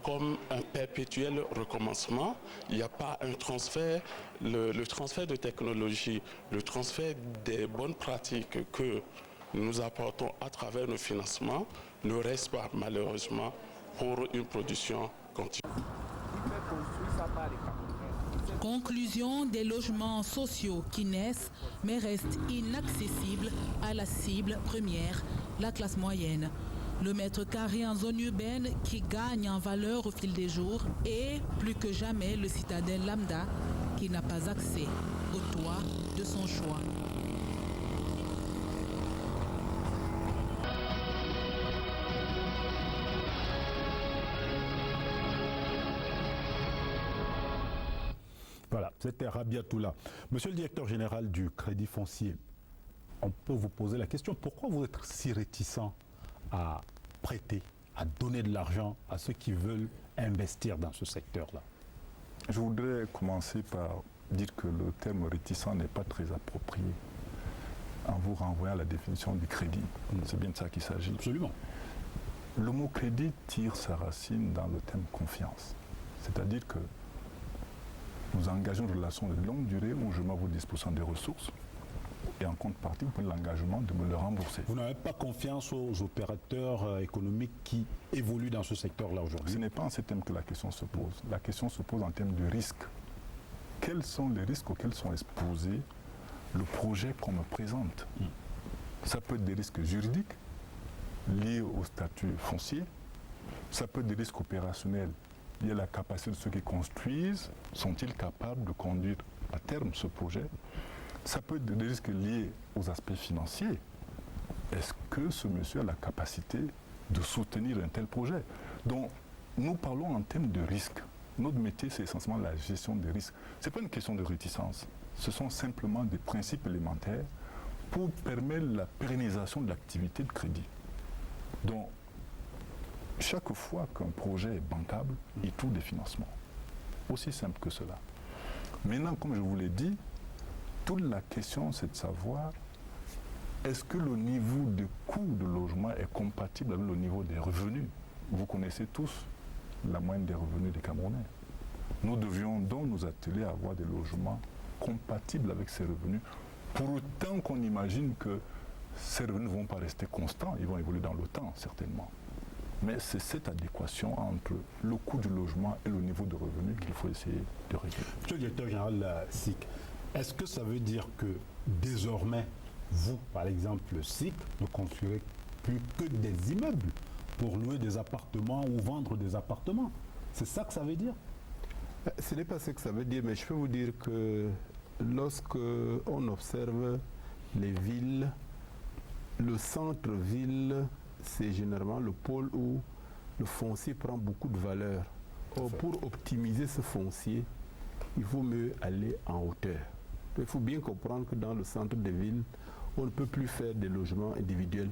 comme un perpétuel recommencement. Il n'y a pas un transfert, le transfert de technologie, le transfert des bonnes pratiques que nous apportons à travers nos financements ne reste pas malheureusement pour une production continue. Conclusion, des logements sociaux qui naissent mais restent inaccessibles à la cible première, la classe moyenne. Le mètre carré en zone urbaine qui gagne en valeur au fil des jours et plus que jamais le citadin lambda qui n'a pas accès au toit de son choix. Voilà, c'était Rabiatoula. Monsieur le directeur général du Crédit Foncier, on peut vous poser la question, pourquoi vous êtes si réticent à prêter, à donner de l'argent à ceux qui veulent investir dans ce secteur-là? Je voudrais commencer par dire que le terme réticent n'est pas très approprié en vous renvoyant à la définition du crédit. C'est bien de ça qu'il s'agit. Absolument. Le mot crédit tire sa racine dans le terme confiance. C'est-à-dire que nous engageons une relation de longue durée où je mets à vos dispositions des ressources et en contrepartie, vous prenez l'engagement de me le rembourser. Vous n'avez pas confiance aux opérateurs économiques qui évoluent dans ce secteur-là aujourd'hui? Ce n'est pas en ces termes que la question se pose. La question se pose en termes de risques. Quels sont les risques auxquels sont exposés le projet qu'on me présente? Ça peut être des risques juridiques liés au statut foncier. Ça peut être des risques opérationnels liés à la capacité de ceux qui construisent. Sont-ils capables de conduire à terme ce projet? Ça peut être des risques liés aux aspects financiers. Est-ce que ce monsieur a la capacité de soutenir un tel projet? Donc, nous parlons en termes de risques. Notre métier, c'est essentiellement la gestion des risques. Ce n'est pas une question de réticence. Ce sont simplement des principes élémentaires pour permettre la pérennisation de l'activité de crédit. Donc, chaque fois qu'un projet est bancable, il trouve des financements. Aussi simple que cela. Maintenant, comme je vous l'ai dit, toute la question, c'est de savoir est-ce que le niveau de coût de logement est compatible avec le niveau des revenus? Vous connaissez tous la moyenne des revenus des Camerounais. Nous devions donc nous atteler à avoir des logements compatibles avec ces revenus, pour autant qu'on imagine que ces revenus ne vont pas rester constants, ils vont évoluer dans le temps, certainement. Mais c'est cette adéquation entre le coût du logement et le niveau de revenu qu'il faut essayer de régler. Monsieur le directeur général SIC, est-ce que ça veut dire que désormais, vous, par exemple, le SIC, ne construirez plus que des immeubles pour louer des appartements ou vendre des appartements? C'est ça que ça veut dire? Ce n'est pas ce que ça veut dire, mais je peux vous dire que lorsque on observe les villes, le centre-ville, c'est généralement le pôle où le foncier prend beaucoup de valeur. Or, pour optimiser ce foncier, il vaut mieux aller en hauteur. Il faut bien comprendre que dans le centre des villes, on ne peut plus faire des logements individuels,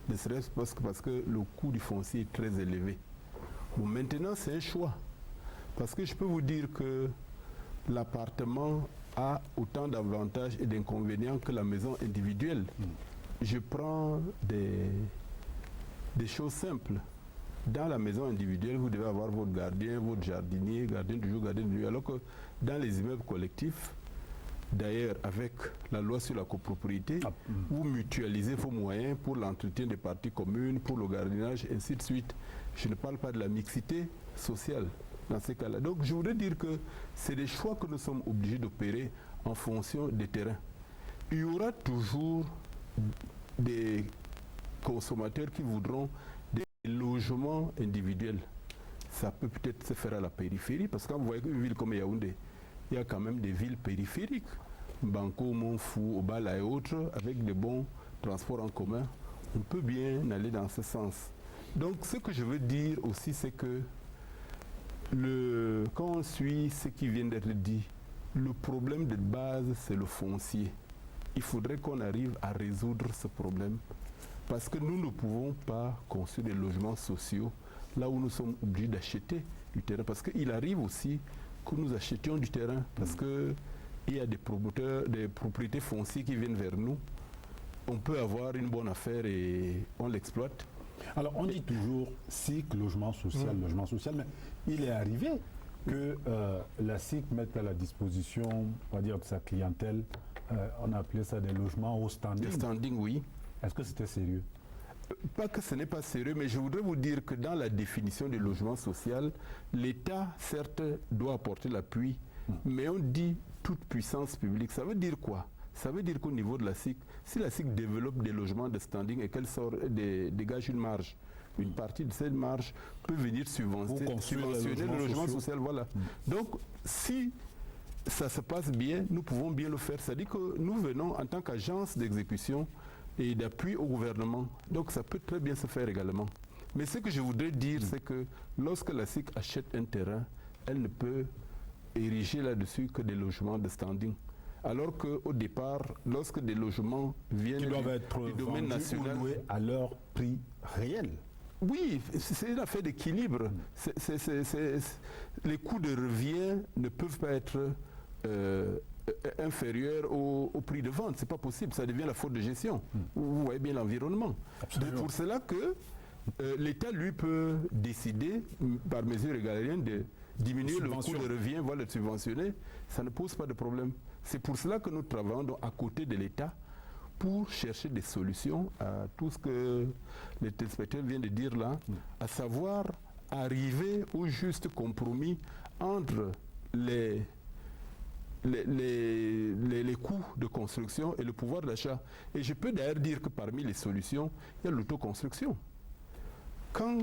ne serait-ce parce que le coût du foncier est très élevé. Bon, maintenant, c'est un choix. Parce que je peux vous dire que l'appartement a autant d'avantages et d'inconvénients que la maison individuelle. Je prends des choses simples. Dans la maison individuelle, vous devez avoir votre gardien, votre jardinier, gardien du jour, gardien de nuit. Alors que dans les immeubles collectifs, d'ailleurs avec la loi sur la copropriété, vous mutualisez vos moyens pour l'entretien des parties communes, pour le gardiennage, ainsi de suite. Je ne parle pas de la mixité sociale dans ces cas-là. Donc je voudrais dire que c'est des choix que nous sommes obligés d'opérer en fonction des terrains. Il y aura toujours des consommateurs qui voudront des logements individuels. Ça peut peut-être se faire à la périphérie, parce que quand vous voyez une ville comme Yaoundé, il y a quand même des villes périphériques, Banco, Monfou, Obala et autres, avec des bons transports en commun. On peut bien aller dans ce sens. Donc ce que je veux dire aussi, c'est que quand on suit ce qui vient d'être dit, le problème de base, c'est le foncier. Il faudrait qu'on arrive à résoudre ce problème, parce que nous ne pouvons pas construire des logements sociaux là où nous sommes obligés d'acheter du terrain. Parce qu'il arrive aussi que nous achetions du terrain, parce qu'il y a des propriétés foncières qui viennent vers nous. On peut avoir une bonne affaire et on l'exploite. Alors on dit toujours SIC, logement social, mais il est arrivé que la SIC mette à la disposition, on va dire, de sa clientèle, on a appelé ça des logements au standing. Des standing, oui. Est-ce que c'était sérieux? Pas que ce n'est pas sérieux, mais je voudrais vous dire que dans la définition du logement social, l'État, certes, doit apporter l'appui, mais on dit toute puissance publique. Ça veut dire quoi? Ça veut dire qu'au niveau de la SIC, si la SIC développe des logements de standing et qu'elle dégage une marge, une partie de cette marge peut venir subventionner le logement social. Voilà. Donc, si ça se passe bien, nous pouvons bien le faire. C'est-à-dire que nous venons en tant qu'agence d'exécution et d'appui au gouvernement. Donc, ça peut très bien se faire également. Mais ce que je voudrais dire, c'est que lorsque la SIC achète un terrain, elle ne peut ériger là-dessus que des logements de standing. Alors qu'au départ, lorsque des logements viennent qui doivent être du domaine national, ou loués à leur prix réel. Oui, c'est une affaire d'équilibre. Les coûts de revient ne peuvent pas être inférieurs au prix de vente. C'est pas possible, ça devient la faute de gestion. Vous voyez bien l'environnement. C'est pour cela que l'État, lui, peut décider, par mesure régalienne, de diminuer le coût de revient, voire le subventionner. Ça ne pose pas de problème. C'est pour cela que nous travaillons donc à côté de l'État pour chercher des solutions à tout ce que le téléspectateur vient de dire là, à savoir arriver au juste compromis entre les coûts de construction et le pouvoir d'achat. Et je peux d'ailleurs dire que parmi les solutions, il y a l'autoconstruction. Quand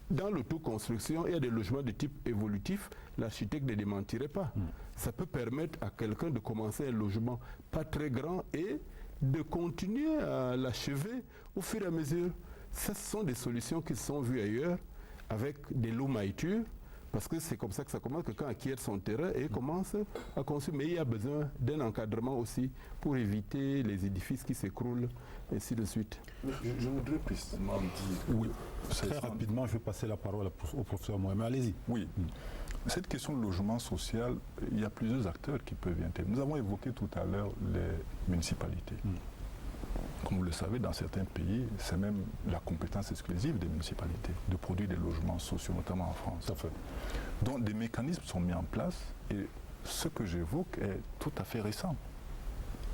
dans l'autoconstruction, il y a des logements de type évolutif, l'architecte ne démentirait pas. Ça peut permettre à quelqu'un de commencer un logement pas très grand et de continuer à l'achever au fur et à mesure. Ça, ce sont des solutions qui sont vues ailleurs avec des lots maïtures, parce que c'est comme ça que ça commence, que quelqu'un acquiert son terrain et commence à construire. Mais il y a besoin d'un encadrement aussi pour éviter les édifices qui s'écroulent, ainsi de suite. Je voudrais précisément dire... Oui, très rapidement, je vais passer la parole au professeur Mohamed. Allez-y. Oui. Cette question de logement social, il y a plusieurs acteurs qui peuvent y intervenir. Nous avons évoqué tout à l'heure les municipalités. Comme vous le savez, dans certains pays, c'est même la compétence exclusive des municipalités de produire des logements sociaux, notamment en France. Tout à fait. Donc des mécanismes sont mis en place et ce que j'évoque est tout à fait récent.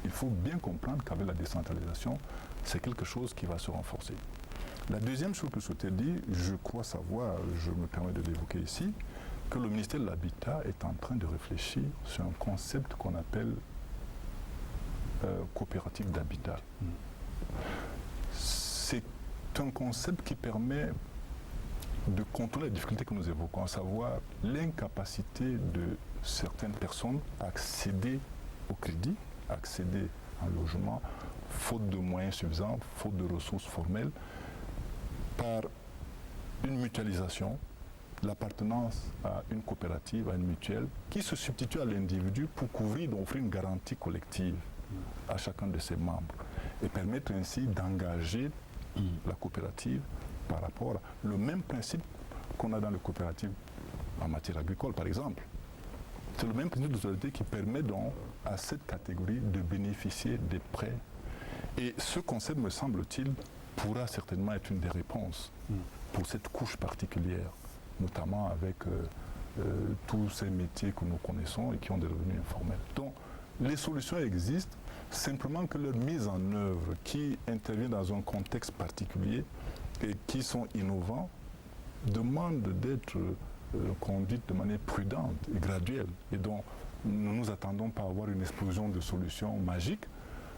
Il faut bien comprendre qu'avec la décentralisation, c'est quelque chose qui va se renforcer. La deuxième chose que je souhaitais dire, je crois savoir, je me permets de l'évoquer ici, que le ministère de l'Habitat est en train de réfléchir sur un concept qu'on appelle coopérative d'habitat. C'est un concept qui permet de contrôler les difficultés que nous évoquons, à savoir l'incapacité de certaines personnes à accéder au crédit, à accéder à un logement, faute de moyens suffisants, faute de ressources formelles, par une mutualisation, l'appartenance à une coopérative, à une mutuelle, qui se substitue à l'individu pour couvrir, donc offrir une garantie collective à chacun de ses membres et permettre ainsi d'engager la coopérative par rapport au même principe qu'on a dans les coopératives en matière agricole, par exemple. C'est le même principe de solidarité qui permet donc à cette catégorie de bénéficier des prêts. Et ce concept, me semble-t-il, pourra certainement être une des réponses pour cette couche particulière, notamment avec tous ces métiers que nous connaissons et qui ont des revenus informels. Donc, les solutions existent, simplement que leur mise en œuvre, qui intervient dans un contexte particulier et qui sont innovants, demandent d'être conduites de manière prudente et graduelle. Et donc, nous nous attendons pas à avoir une explosion de solutions magiques.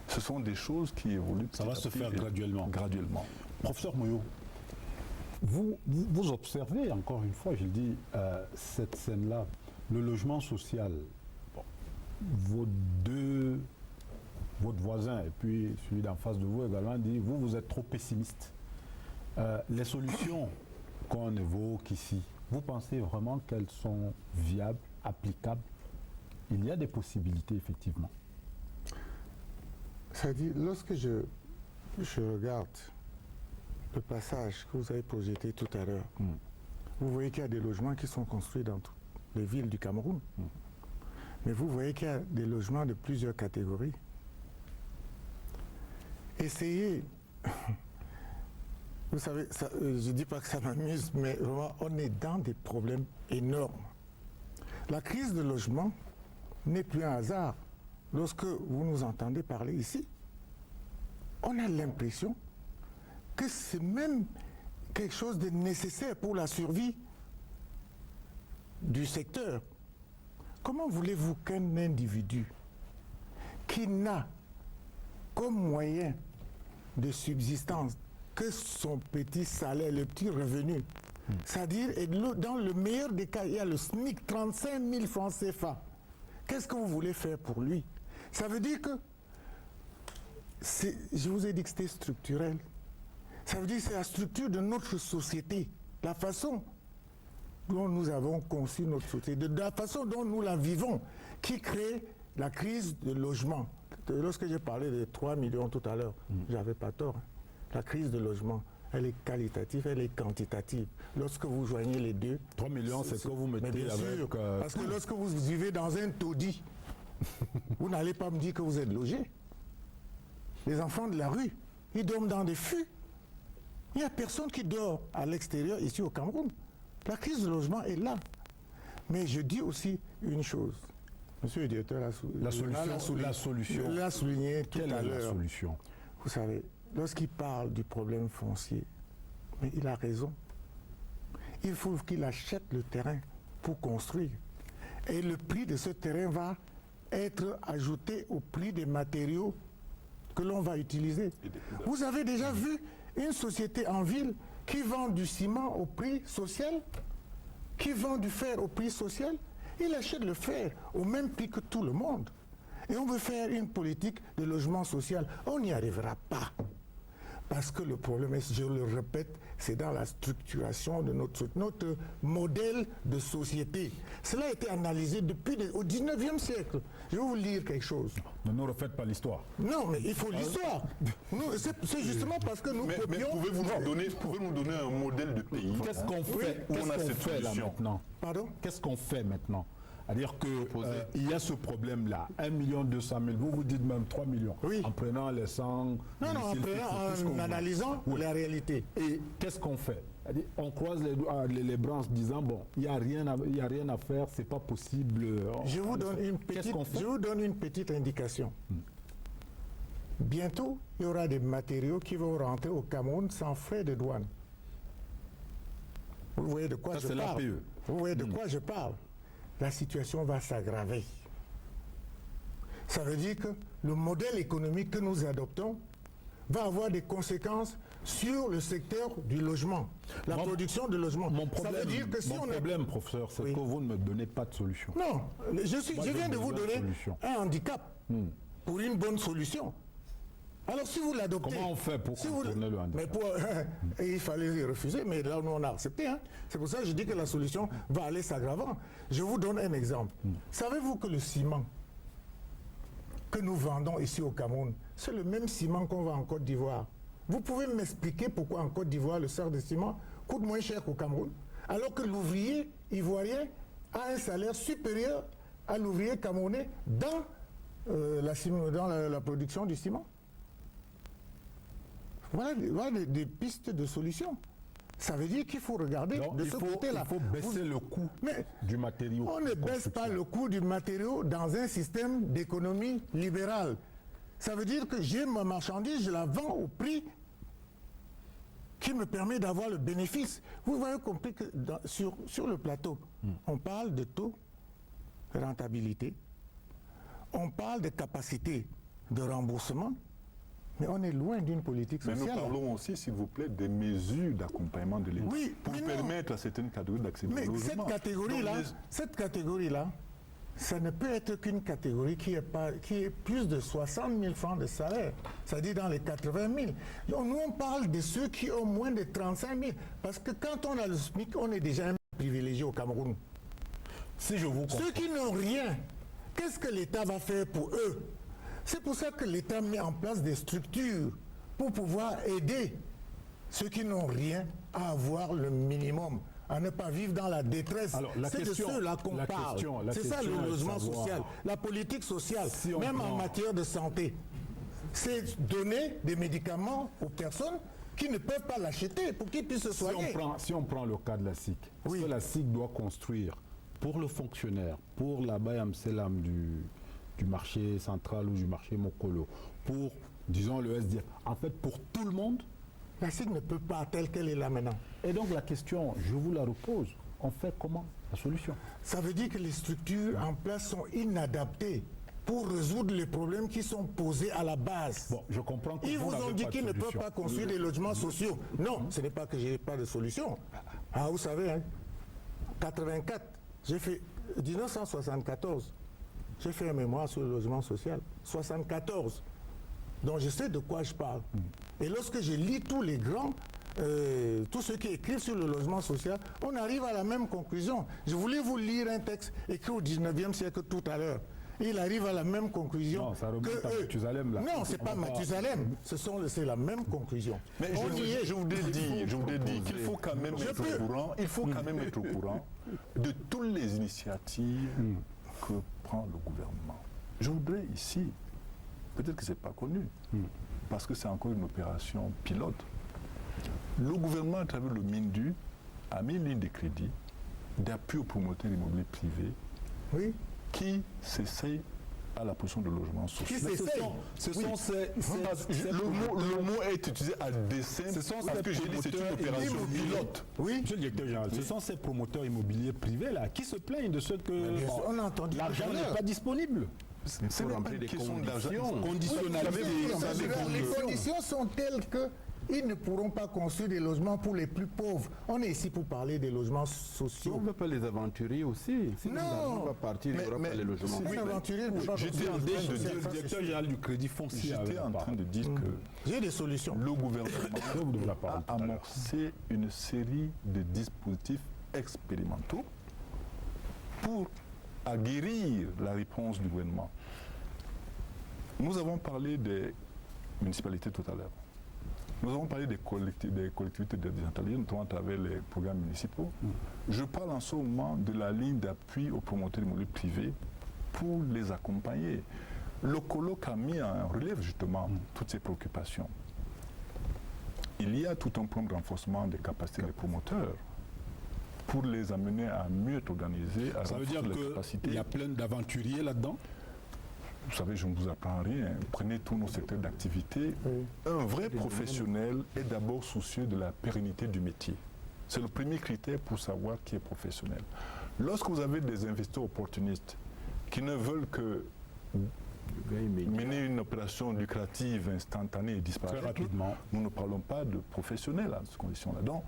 Ce sont des choses qui évoluent. Ça va se faire graduellement. Graduellement. Professeur Moyo, vous observez, encore une fois, je le dis, cette scène-là, le logement social. Bon, votre voisin et puis celui d'en face de vous également dit, vous êtes trop pessimiste. Les solutions qu'on évoque ici, vous pensez vraiment qu'elles sont viables, applicables? Il y a des possibilités, effectivement. C'est-à-dire, lorsque je regarde le passage que vous avez projeté tout à l'heure, vous voyez qu'il y a des logements qui sont construits dans toutes les villes du Cameroun. Mais vous voyez qu'il y a des logements de plusieurs catégories. Essayez, vous savez, ça, je ne dis pas que ça m'amuse, mais vraiment, on est dans des problèmes énormes. La crise de logement n'est plus un hasard. Lorsque vous nous entendez parler ici, on a l'impression que c'est même quelque chose de nécessaire pour la survie du secteur. Comment voulez-vous qu'un individu qui n'a comme moyen de subsistance que son petit salaire, le petit revenu, c'est-à-dire, dans le meilleur des cas, il y a le SMIC, 35 000 francs CFA. Qu'est-ce que vous voulez faire pour lui? Ça veut dire que, je vous ai dit que c'était structurel. Ça veut dire que c'est la structure de notre société, la façon dont nous avons conçu notre société, de la façon dont nous la vivons, qui crée la crise de logement. Lorsque j'ai parlé de 3 millions tout à l'heure, j'avais pas tort. La crise de logement, elle est qualitative, elle est quantitative. Lorsque vous joignez les deux... 3 millions, c'est ce que vous mettez bien avec... sûr, parce que lorsque vous vivez dans un taudis, vous n'allez pas me dire que vous êtes logé. Les enfants de la rue, ils dorment dans des fûts. Il n'y a personne qui dort à l'extérieur ici au Cameroun. La crise de logement est là. Mais je dis aussi une chose. Monsieur le directeur l'a souligné tout à l'heure. Vous savez, lorsqu'il parle du problème foncier, mais il a raison. Il faut qu'il achète le terrain pour construire. Et le prix de ce terrain va être ajouté au prix des matériaux que l'on va utiliser. Vous avez déjà vu une société en ville qui vend du ciment au prix social, qui vend du fer au prix social? Il achète le fer au même prix que tout le monde. Et on veut faire une politique de logement social. On n'y arrivera pas. Parce que le problème est, je le répète, c'est dans la structuration de notre modèle de société. Cela a été analysé depuis au 19e siècle. Je vais vous lire quelque chose. Ne nous refaites pas l'histoire. Non, mais il faut l'histoire. C'est justement parce que nous copions... Mais pouvez-vous nous donner un modèle de pays? Qu'est-ce qu'on fait? Où on a cette solution maintenant? Pardon? Qu'est-ce qu'on fait maintenant? C'est-à-dire qu'il y a ce problème-là, 1 200 000, vous dites même 3 millions, en prenant les 100... Non, en analysant la réalité. Et qu'est-ce qu'on fait? On croise les branches disant, bon, il n'y a rien à faire, c'est pas possible. Je vous donne une petite indication. bientôt, il y aura des matériaux qui vont rentrer au Cameroun sans frais de douane. Vous voyez de quoi je parle? Vous voyez de quoi je parle? La situation va s'aggraver. Ça veut dire que le modèle économique que nous adoptons va avoir des conséquences sur le secteur du logement, la production de logement. Mon problème, professeur, c'est que vous ne me donnez pas de solution. Non, je viens de vous donner un handicap pour une bonne solution. Alors si vous l'adoptez... Comment on fait pour contourner le handicap? Il fallait refuser, mais là nous on a accepté. Hein. C'est pour ça que je dis que la solution va aller s'aggravant. Je vous donne un exemple. Savez-vous que le ciment que nous vendons ici au Cameroun, c'est le même ciment qu'on vend en Côte d'Ivoire? Vous pouvez m'expliquer pourquoi en Côte d'Ivoire le sac de ciment coûte moins cher qu'au Cameroun, alors que l'ouvrier ivoirien a un salaire supérieur à l'ouvrier camerounais dans la production du ciment? Voilà des pistes de solutions. Ça veut dire qu'il faut regarder de ce côté-là. Il faut baisser le coût du matériau. On ne baisse pas le coût du matériau dans un système d'économie libérale. Ça veut dire que j'ai ma marchandise, je la vends au prix qui me permet d'avoir le bénéfice. Vous avez compris que sur le plateau, on parle de taux de rentabilité, on parle de capacité de remboursement, mais on est loin d'une politique sociale. Mais nous parlons aussi, s'il vous plaît, des mesures d'accompagnement de l'État pour permettre à certaines catégories d'accéder au logement. Mais cette catégorie-là, ça ne peut être qu'une catégorie qui est plus de 60 000 francs de salaire, c'est-à-dire dans les 80 000. Donc, nous, on parle de ceux qui ont moins de 35 000, parce que quand on a le SMIC, on est déjà un privilégié au Cameroun. Si je vous comprends. Ceux qui n'ont rien, qu'est-ce que l'État va faire pour eux? C'est pour ça que l'État met en place des structures pour pouvoir aider ceux qui n'ont rien à avoir le minimum, à ne pas vivre dans la détresse. C'est de ceux-là qu'on parle. C'est ça le logement social, la politique sociale, même en matière de santé. C'est donner des médicaments aux personnes qui ne peuvent pas l'acheter pour qu'ils puissent se soigner. Si on prend le cas de la SIC, est-ce que la SIC doit construire pour le fonctionnaire, pour la Bayam Selam du marché central ou du marché Mokolo, pour, disons, le SDF, en fait, pour tout le monde? La SIC ne peut pas telle qu'elle est là maintenant. Et donc la question, je vous la repose, on fait comment la solution? Ça veut dire que les structures en place sont inadaptées pour résoudre les problèmes qui sont posés à la base. Bon, je comprends que ils vous ont dit qu'ils ne peuvent pas construire des logements sociaux. Non, ce n'est pas que je n'ai pas de solution. Ah, vous savez, hein, 84, j'ai fait 1974. J'ai fait un mémoire sur le logement social, 74. Donc je sais de quoi je parle. Et lorsque je lis tous les grands, tous ceux qui écrivent sur le logement social, on arrive à la même conclusion. Je voulais vous lire un texte écrit au 19e siècle tout à l'heure. Il arrive à la même conclusion. Non, ça remonte à Mathusalem, là. Non, c'est pas Mathusalem. C'est la même conclusion. Mais je voudrais dire qu'il faut quand même être au courant de toutes les initiatives que prend le gouvernement. Je voudrais ici, peut-être que ce n'est pas connu, parce que c'est encore une opération pilote. Le gouvernement, à travers le MINDU, a mis une ligne de crédit d'appui aux promoteurs immobiliers privés qui s'essayent à la position de logement social. Le mot est utilisé à dessein parce que j'ai dit c'est une opération pilote. Oui, monsieur le directeur général, ce sont ces promoteurs immobiliers privés là qui se plaignent de ce que l'argent n'est pas disponible. C'est pour remplir des conditions. Les conditions sont telles que ils ne pourront pas construire des logements pour les plus pauvres. On est ici pour parler des logements sociaux. On ne veut pas les aventuriers aussi. Non. On va partir, il n'y aura pas les logements. J'étais en train de dire, le directeur général du Crédit Foncier, j'étais en train de dire que j'ai des solutions. Le gouvernement a amorcé une série de dispositifs expérimentaux pour aguerrir la réponse du gouvernement. Nous avons parlé des municipalités tout à l'heure. Nous avons parlé des collectivités décentralisées, notamment à travers les programmes municipaux. Je parle en ce moment de la ligne d'appui aux promoteurs immobiliers privés pour les accompagner. Le colloque a mis en relève justement toutes ces préoccupations. Il y a tout un plan de renforcement des capacités des promoteurs pour les amener à mieux être organisés. Ça veut dire qu'il y a plein d'aventuriers là-dedans? vous savez, je ne vous apprends rien. Prenez tous nos secteurs d'activité. Un vrai professionnel est d'abord soucieux de la pérennité du métier. C'est le premier critère pour savoir qui est professionnel. Lorsque vous avez des investisseurs opportunistes qui ne veulent que mener une opération lucrative, instantanée et disparaître, très rapidement, nous ne parlons pas de professionnels à ces conditions-là. Donc,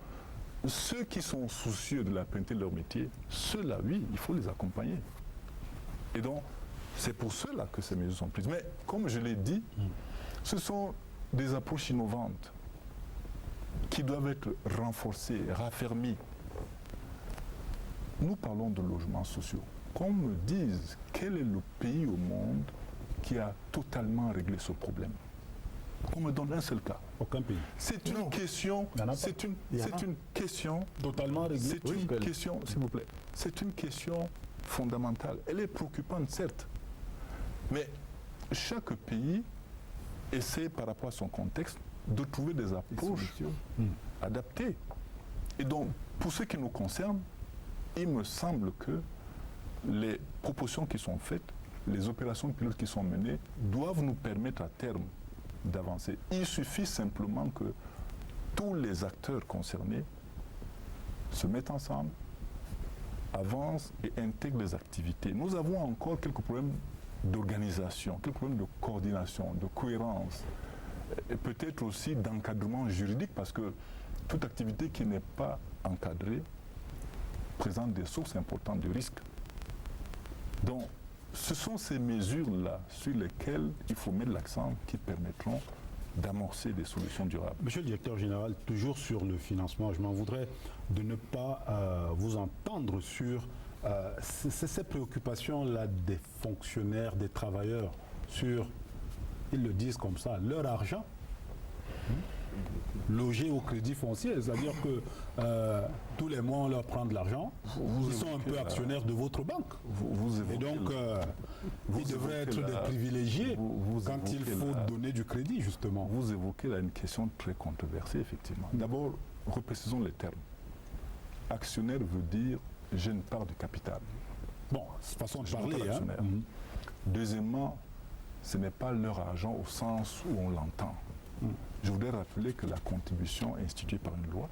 ceux qui sont soucieux de la pérennité de leur métier, ceux-là, oui, il faut les accompagner. Et donc, c'est pour cela que ces mesures sont prises. Mais comme je l'ai dit, ce sont des approches innovantes qui doivent être renforcées, raffermies. Nous parlons de logements sociaux. Qu'on me dise quel est le pays au monde qui a totalement réglé ce problème. Qu'on me donne un seul cas. Aucun pays. C'est une question. C'est une question. Totalement réglée. C'est une question, s'il vous plaît. C'est une question fondamentale. Elle est préoccupante, certes. Mais chaque pays essaie, par rapport à son contexte, de trouver des approches adaptées. Et donc, pour ce qui nous concerne, il me semble que les propositions qui sont faites, les opérations pilotes qui sont menées, doivent nous permettre à terme d'avancer. Il suffit simplement que tous les acteurs concernés se mettent ensemble, avancent et intègrent les activités. Nous avons encore quelques problèmes d'organisation, quelques problèmes de coordination, de cohérence, et peut-être aussi d'encadrement juridique, parce que toute activité qui n'est pas encadrée présente des sources importantes de risques. Donc, ce sont ces mesures-là sur lesquelles il faut mettre l'accent qui permettront d'amorcer des solutions durables. Monsieur le directeur général, toujours sur le financement, je m'en voudrais de ne pas vous entendre sur ces préoccupations-là des fonctionnaires, des travailleurs, sur, ils le disent comme ça, leur argent, logé au crédit foncier, c'est-à-dire que tous les mois on leur prend de l'argent, ils sont un peu actionnaires de votre banque. Et donc, ils devraient être des privilégiés quand il faut donner du crédit, justement. Vous évoquez là une question très controversée, effectivement. D'abord, reprécisons les termes. Actionnaire veut dire j'ai une part du capital. Bon, c'est façon de parler. Deuxièmement, ce n'est pas leur argent au sens où on l'entend. Je voudrais rappeler que la contribution est instituée par une loi.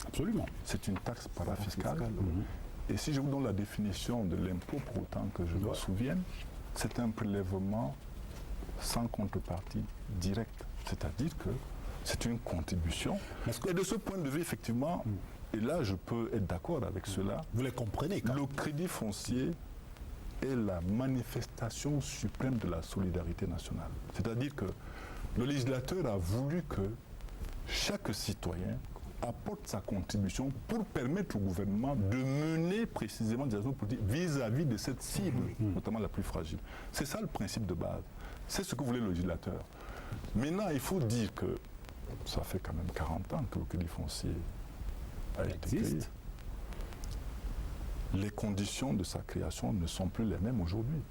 Absolument. C'est une taxe parafiscale. Et si je vous donne la définition de l'impôt, pour autant que je me souvienne, c'est un prélèvement sans contrepartie directe. C'est-à-dire que c'est une contribution. Et de ce point de vue, effectivement, et là je peux être d'accord avec cela. Vous les comprenez quand même. Le crédit foncier est la manifestation suprême de la solidarité nationale. C'est-à-dire que le législateur a voulu que chaque citoyen apporte sa contribution pour permettre au gouvernement de mener précisément des actions politiques vis-à-vis de cette cible, notamment la plus fragile. C'est ça le principe de base. C'est ce que voulait le législateur. Maintenant, il faut dire que ça fait quand même 40 ans que le crédit foncier a été créé. Les conditions de sa création ne sont plus les mêmes aujourd'hui.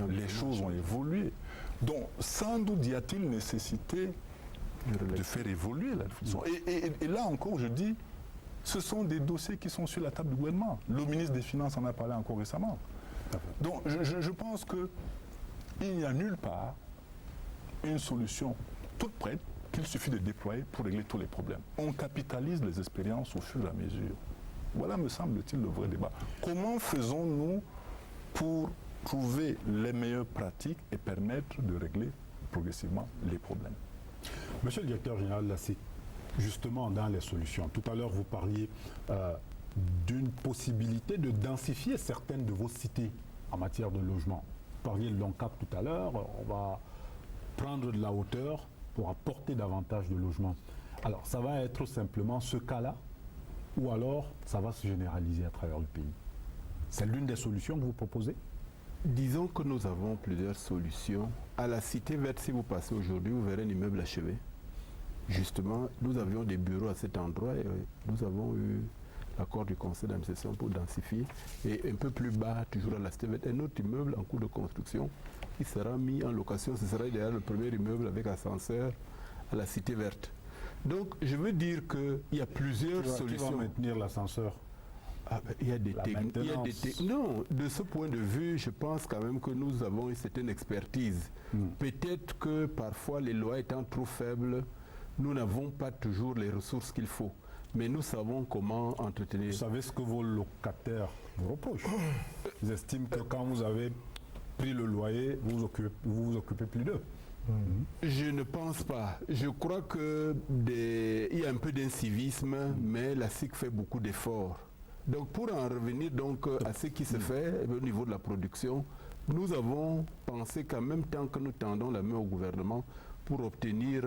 Les choses ont évolué. Donc, sans doute y a-t-il nécessité de faire évoluer la définition. Et là encore, je dis, ce sont des dossiers qui sont sur la table du gouvernement. Le ministre des Finances en a parlé encore récemment. Donc, je pense qu'il n'y a nulle part une solution toute prête qu'il suffit de déployer pour régler tous les problèmes. On capitalise les expériences au fur et à mesure. Voilà, me semble-t-il, le vrai débat. Comment faisons-nous pour trouver les meilleures pratiques et permettre de régler progressivement les problèmes? Monsieur le directeur général, là, c'est justement dans les solutions. Tout à l'heure, vous parliez d'une possibilité de densifier certaines de vos cités en matière de logement. Vous parliez de Long Cap tout à l'heure, on va prendre de la hauteur pour apporter davantage de logements. Alors, ça va être simplement ce cas-là, ou alors ça va se généraliser à travers le pays? C'est l'une des solutions que vous proposez? Disons que nous avons plusieurs solutions. À la Cité Verte, si vous passez aujourd'hui, vous verrez un immeuble achevé. Justement, nous avions des bureaux à cet endroit et nous avons eu l'accord du conseil d'administration pour densifier. Et un peu plus bas, toujours à la Cité Verte, un autre immeuble en cours de construction qui sera mis en location. Ce sera d'ailleurs le premier immeuble avec ascenseur à la Cité Verte. Donc, je veux dire qu'il y a plusieurs solutions. Qui va maintenir l'ascenseur? Il y a des techniques. Non, de ce point de vue, je pense quand même que nous avons une certaine expertise. Peut-être que parfois les lois étant trop faibles, nous n'avons pas toujours les ressources qu'il faut. Mais nous savons comment entretenir. Vous savez ce que vos locataires vous reprochent. Ils estiment que quand vous avez pris le loyer, vous vous occupez plus d'eux. Je ne pense pas. Je crois qu'il y a un peu d'incivisme, mais la SIC fait beaucoup d'efforts. Donc pour en revenir donc à ce qui se fait au niveau de la production, nous avons pensé qu'en même temps que nous tendons la main au gouvernement pour obtenir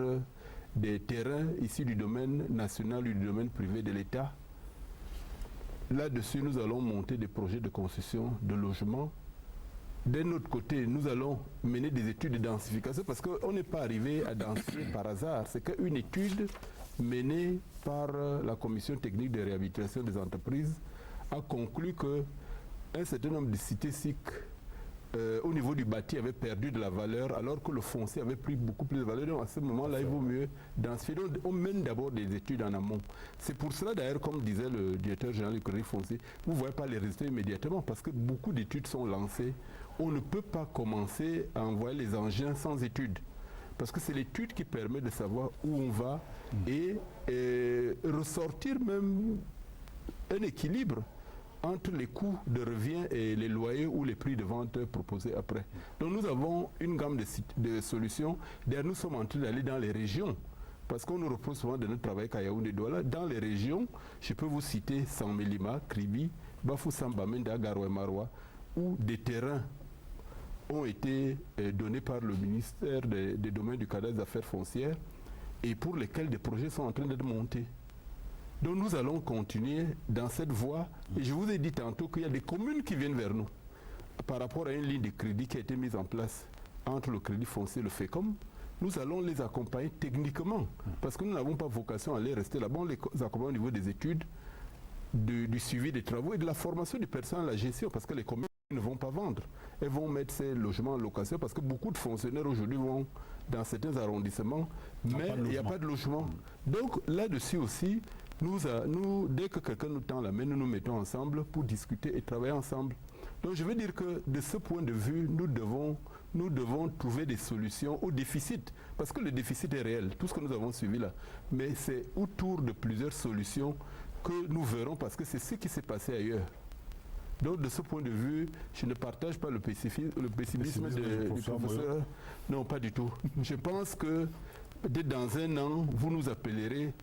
des terrains ici du domaine national ou du domaine privé de l'État, là-dessus nous allons monter des projets de concession de logements. D'un autre côté, nous allons mener des études de densification parce qu'on n'est pas arrivé à densifier par hasard. C'est qu'une étude menée par la Commission technique de réhabilitation des entreprises a conclu qu'un certain nombre de cités SIC au niveau du bâti avait perdu de la valeur alors que le foncier avait pris beaucoup plus de valeur. Donc à ce moment-là, il vaut mieux densifier. Donc on mène d'abord des études en amont. C'est pour cela d'ailleurs, comme disait le directeur général du Crédit foncier, vous ne voyez pas les résultats immédiatement parce que beaucoup d'études sont lancées. On ne peut pas commencer à envoyer les engins sans études. Parce que c'est l'étude qui permet de savoir où on va et ressortir même un équilibre entre les coûts de revient et les loyers ou les prix de vente proposés après. Donc nous avons une gamme de solutions. D'ailleurs, nous sommes en train d'aller dans les régions. Parce qu'on nous reproche souvent de notre travail à Yaoundé Douala. Dans les régions, je peux vous citer Saint-Mélima, Kribi, Bafou Sambamenda, Garoua Maroua, où des terrains ont été donnés par le ministère des domaines du cadastre des affaires foncières et pour lesquels des projets sont en train d'être montés. Donc nous allons continuer dans cette voie. Et je vous ai dit tantôt qu'il y a des communes qui viennent vers nous par rapport à une ligne de crédit qui a été mise en place entre le crédit foncier et le FECOM. Nous allons les accompagner techniquement parce que nous n'avons pas vocation à aller rester là-bas. On les accompagne au niveau des études, du suivi des travaux et de la formation du personnel à la gestion parce que les communes ne vont pas vendre. Elles vont mettre ces logements en location parce que beaucoup de fonctionnaires aujourd'hui vont dans certains arrondissements, mais il n'y a pas de logement. Donc là-dessus aussi, nous, dès que quelqu'un nous tend la main, nous nous mettons ensemble pour discuter et travailler ensemble. Donc je veux dire que de ce point de vue, nous devons trouver des solutions au déficit, parce que le déficit est réel, tout ce que nous avons suivi là. Mais c'est autour de plusieurs solutions que nous verrons, parce que c'est ce qui s'est passé ailleurs. Donc de ce point de vue, je ne partage pas le pessimisme du professeur. Non, pas du tout. Je pense que peut-être dans un an, vous nous appellerez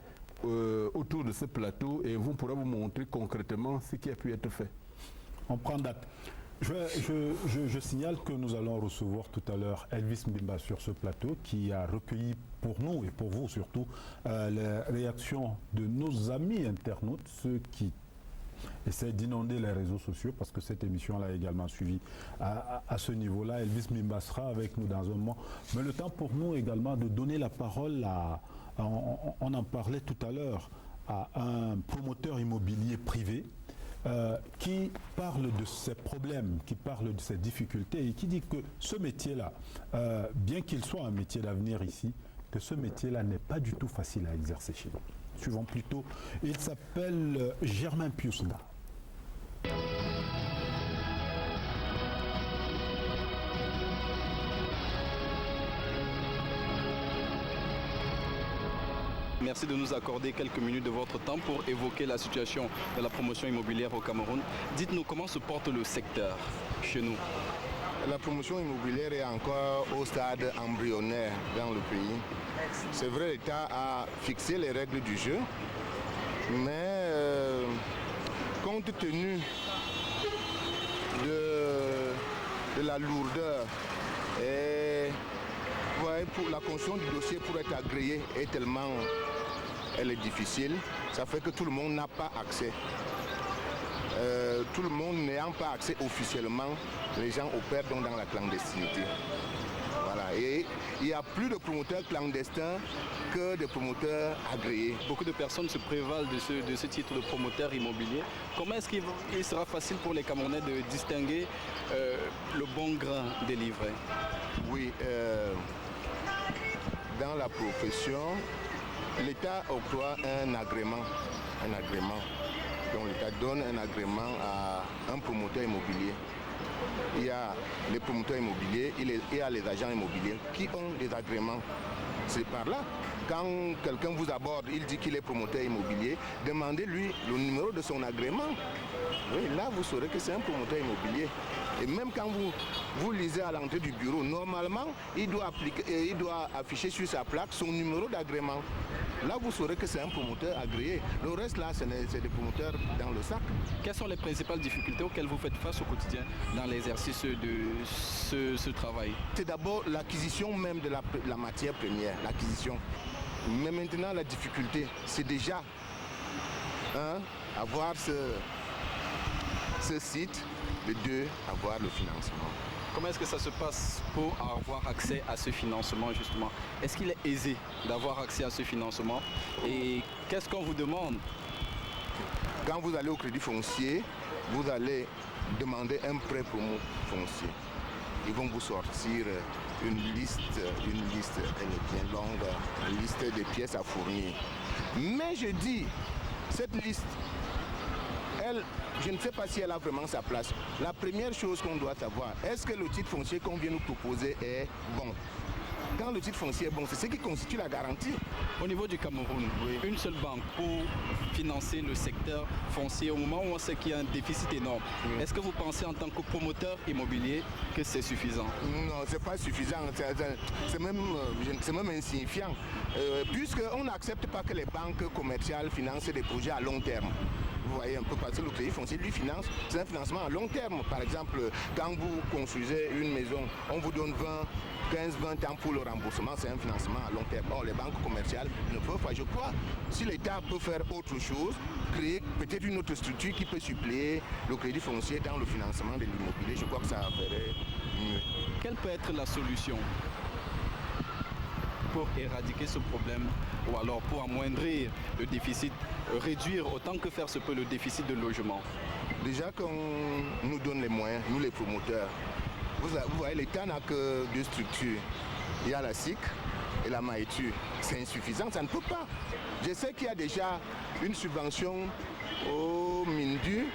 autour de ce plateau et vous pourrez vous montrer concrètement ce qui a pu être fait. On prend date. Je signale que nous allons recevoir tout à l'heure Elvis Mbimba sur ce plateau qui a recueilli pour nous et pour vous surtout les réactions de nos amis internautes, ceux qui essaie d'inonder les réseaux sociaux parce que cette émission-là est également suivie à ce niveau-là. Elvis Mbimba sera avec nous dans un mois. Mais le temps pour nous également de donner la parole on en parlait tout à l'heure, à un promoteur immobilier privé qui parle de ses problèmes, qui parle de ses difficultés et qui dit que ce métier-là, bien qu'il soit un métier d'avenir ici, que ce métier-là n'est pas du tout facile à exercer chez nous. Suivons plutôt, il s'appelle Germain Piusna. Merci de nous accorder quelques minutes de votre temps pour évoquer la situation de la promotion immobilière au Cameroun. Dites-nous comment se porte le secteur chez nous. La promotion immobilière est encore au stade embryonnaire dans le pays. C'est vrai, l'État a fixé les règles du jeu, mais compte tenu de la lourdeur et pour la construction du dossier pour être agréé est tellement elle est difficile, ça fait que tout le monde n'a pas accès. Tout le monde n'ayant pas accès officiellement, les gens opèrent donc dans la clandestinité. Voilà. Et il y a plus de promoteurs clandestins que de promoteurs agréés. Beaucoup de personnes se prévalent de ce titre de promoteur immobilier. Comment est-ce qu'il sera facile pour les Camerounais de distinguer le bon grain délivré? Oui, dans la profession, l'État octroie un agrément. Donc l'État donne un agrément à un promoteur immobilier. Il y a les promoteurs immobiliers, il y a les agents immobiliers qui ont des agréments. C'est par là. Quand quelqu'un vous aborde, il dit qu'il est promoteur immobilier, demandez-lui le numéro de son agrément. Oui, là, vous saurez que c'est un promoteur immobilier. Et même quand vous lisez à l'entrée du bureau, normalement, il doit afficher sur sa plaque son numéro d'agrément. Là, vous saurez que c'est un promoteur agréé. Le reste, là, c'est des promoteurs dans le sac. Quelles sont les principales difficultés auxquelles vous faites face au quotidien dans l'exercice de ce travail? C'est d'abord l'acquisition même de la matière première, l'acquisition. Mais maintenant, la difficulté, c'est déjà avoir ce site, et deux, avoir le financement. Comment est-ce que ça se passe pour avoir accès à ce financement justement? Est-ce qu'il est aisé d'avoir accès à ce financement? Et qu'est-ce qu'on vous demande? Quand vous allez au crédit foncier, vous allez demander un prêt promo foncier. Ils vont vous sortir une liste, elle est bien longue, une liste des pièces à fournir. Mais je dis, cette liste, elle, je ne sais pas si elle a vraiment sa place. La première chose qu'on doit savoir, est-ce que le titre foncier qu'on vient nous proposer est bon? Quand le titre foncier est bon, c'est ce qui constitue la garantie. Au niveau du Cameroun, une seule banque pour financer le secteur foncier au moment où on sait qu'il y a un déficit énorme. Est-ce que vous pensez en tant que promoteur immobilier que c'est suffisant? Non, c'est pas suffisant. C'est même insignifiant. Puisqu'on n'accepte pas que les banques commerciales financent des projets à long terme. Vous voyez un peu, parce que le crédit foncier lui finance, c'est un financement à long terme. Par exemple, quand vous construisez une maison, on vous donne 15-20 ans pour le remboursement, c'est un financement à long terme. Or, les banques commerciales ne peuvent pas. Je crois, si l'État peut faire autre chose, créer peut-être une autre structure qui peut suppléer le crédit foncier dans le financement de l'immobilier, je crois que ça ferait mieux. Quelle peut être la solution pour éradiquer ce problème ou alors pour amoindrir le déficit, réduire autant que faire se peut le déficit de logement? Déjà qu'on nous donne les moyens, nous les promoteurs. Vous voyez, l'État n'a que deux structures. Il y a la SIC et la MAETU. C'est insuffisant, ça ne peut pas. Je sais qu'il y a déjà une subvention au MINDU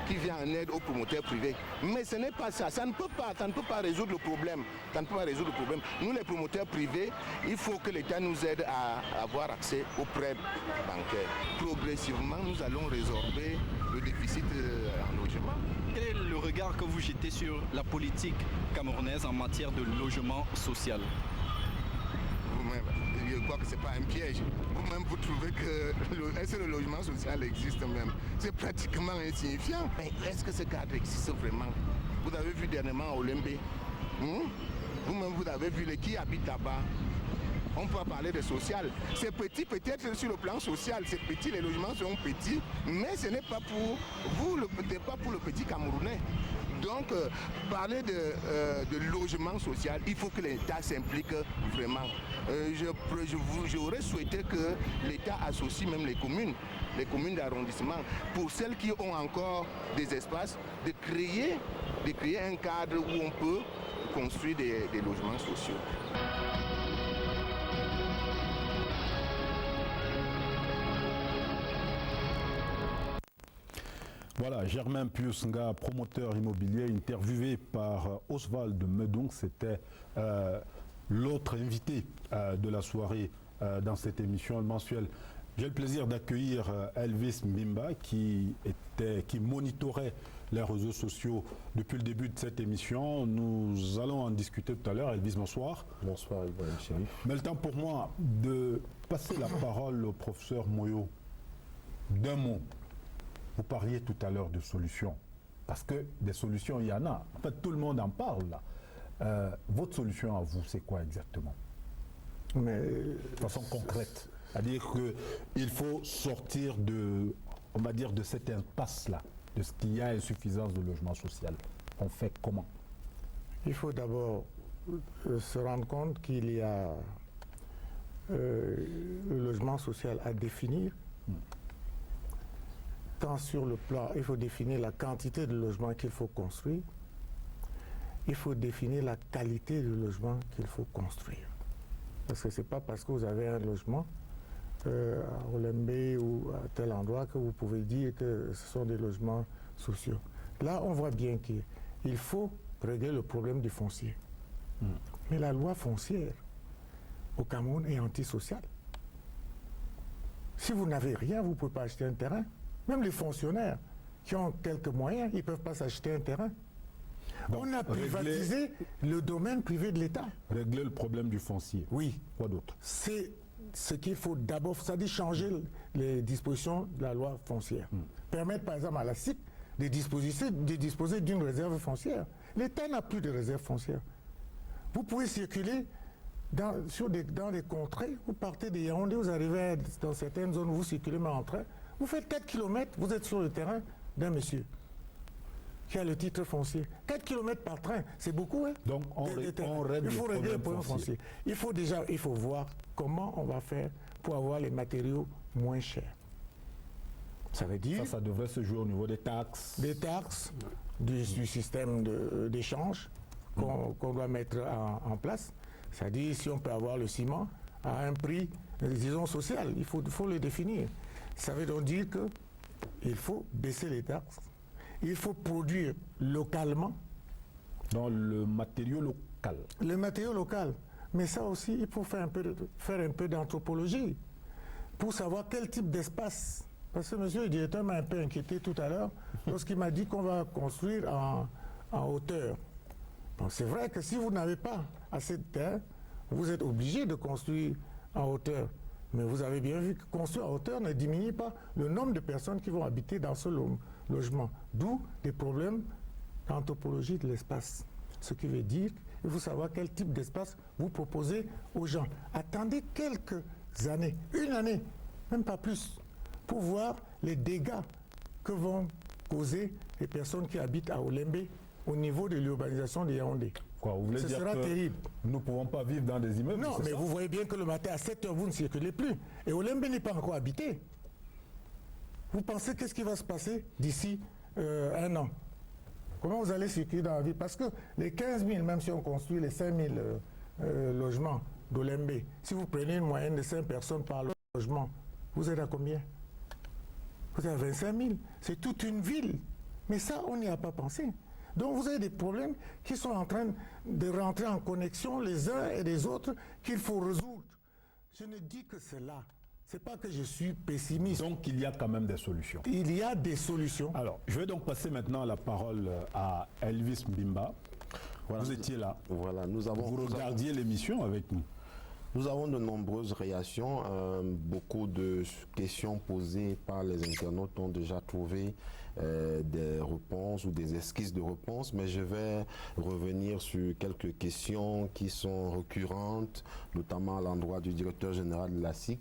qui vient en aide aux promoteurs privés. Mais ce n'est pas ça, ça ne peut pas résoudre le problème. Ça ne peut pas résoudre le problème. Nous, les promoteurs privés, il faut que l'État nous aide à avoir accès aux prêts bancaires. Progressivement, nous allons résorber le déficit en logement. Quel est le regard que vous jetez sur la politique camerounaise en matière de logement social? Vous-même, je crois que ce n'est pas un piège. Vous-même, vous trouvez que est-ce que le logement social existe même? C'est pratiquement insignifiant. Mais est-ce que ce cadre existe vraiment? Vous avez vu dernièrement au Lembe. Vous-même, vous avez vu les qui habitent là-bas. On peut parler de social. C'est petit peut-être sur le plan social, c'est petit, les logements sont petits, mais ce n'est pas pour vous, pas pour le petit Camerounais. Donc, parler de logement social, il faut que l'État s'implique vraiment. J'aurais souhaité que l'État associe même les communes d'arrondissement, pour celles qui ont encore des espaces, de créer un cadre où on peut construire des logements sociaux. Voilà, Germain Pius-Nga, promoteur immobilier, interviewé par Oswald Medung. C'était l'autre invité de la soirée dans cette émission mensuelle. J'ai le plaisir d'accueillir Elvis Mbimba qui monitorait les réseaux sociaux depuis le début de cette émission. Nous allons en discuter tout à l'heure. Elvis, bonsoir. Bonsoir, Ibrahim Chérif. Mais le temps pour moi de passer la parole au professeur Moyo. D'un mot. Vous parliez tout à l'heure de solutions, parce que des solutions, il y en a. En fait, tout le monde en parle, là. Votre solution à vous, c'est quoi exactement? De façon concrète. C'est-à-dire qu'il faut sortir de, on va dire, de cette impasse-là, de ce qu'il y a insuffisance de logement social. On fait comment? Il faut d'abord se rendre compte qu'il y a le logement social à définir. Tant sur le plan, il faut définir la quantité de logements qu'il faut construire. Il faut définir la qualité de logement qu'il faut construire. Parce que ce n'est pas parce que vous avez un logement à Olembe ou à tel endroit que vous pouvez dire que ce sont des logements sociaux. Là, on voit bien qu'il faut régler le problème du foncier. Mais la loi foncière au Cameroun est antisociale. Si vous n'avez rien, vous ne pouvez pas acheter un terrain. Même les fonctionnaires qui ont quelques moyens, ils ne peuvent pas s'acheter un terrain. Donc, on a privatisé le domaine privé de l'État. Régler le problème du foncier. Oui. Quoi d'autre? C'est ce qu'il faut d'abord, c'est-à-dire changer les dispositions de la loi foncière. Permettre par exemple à la SIC de disposer d'une réserve foncière. L'État n'a plus de réserve foncière. Vous pouvez circuler dans des contrées, vous partez de Yaoundé, vous arrivez dans certaines zones où vous circulez mais en train, vous faites 4 km, vous êtes sur le terrain d'un monsieur qui a le titre foncier. 4 km par train, c'est beaucoup. Hein? Donc on règle il faut régler le problème foncier. Il faut voir comment on va faire pour avoir les matériaux moins chers. Ça veut dire... Ça devrait se jouer au niveau des taxes. Des taxes, du système d'échange qu'on doit mettre en place. C'est-à-dire si on peut avoir le ciment à un prix, disons, social, il faut le définir. Ça veut donc dire qu'il faut baisser les taxes. Il faut produire localement. Dans le matériau local. Le matériau local. Mais ça aussi, il faut faire un peu d'anthropologie pour savoir quel type d'espace. Parce que monsieur le directeur m'a un peu inquiété tout à l'heure lorsqu'il m'a dit qu'on va construire en hauteur. Donc c'est vrai que si vous n'avez pas assez de terrain, vous êtes obligé de construire en hauteur. Mais vous avez bien vu que construire en hauteur ne diminue pas le nombre de personnes qui vont habiter dans ce logement. D'où des problèmes d'anthropologie de l'espace. Ce qui veut dire qu'il faut savoir quel type d'espace vous proposez aux gens. Attendez quelques années, une année, même pas plus, pour voir les dégâts que vont causer les personnes qui habitent à Olembe au niveau de l'urbanisation de Yaoundé. Quoi, vous voulez Ce dire sera que terrible. Nous ne pouvons pas vivre dans des immeubles? Non, mais vous voyez bien que le matin à 7 h, vous ne circulez plus. Et Olembe n'est pas encore habité. Vous pensez qu'est-ce qui va se passer d'ici un an? Comment vous allez circuler dans la ville? Parce que les 15 000, même si on construit les 5 000 logements d'Olembe, si vous prenez une moyenne de 5 personnes par logement, vous êtes à combien? Vous êtes à 25 000. C'est toute une ville. Mais ça, on n'y a pas pensé. Donc vous avez des problèmes qui sont en train de rentrer en connexion les uns et les autres qu'il faut résoudre. Je ne dis que c'est là. Ce n'est pas que je suis pessimiste. Donc il y a quand même des solutions. Il y a des solutions. Alors, je vais donc passer maintenant la parole à Elvis Mbimba. Voilà, vous étiez là. Voilà, vous regardiez l'émission avec nous. Nous avons de nombreuses réactions. Beaucoup de questions posées par les internautes ont déjà trouvé des réponses ou des esquisses de réponses, mais je vais revenir sur quelques questions qui sont récurrentes, notamment à l'endroit du directeur général de la SIC.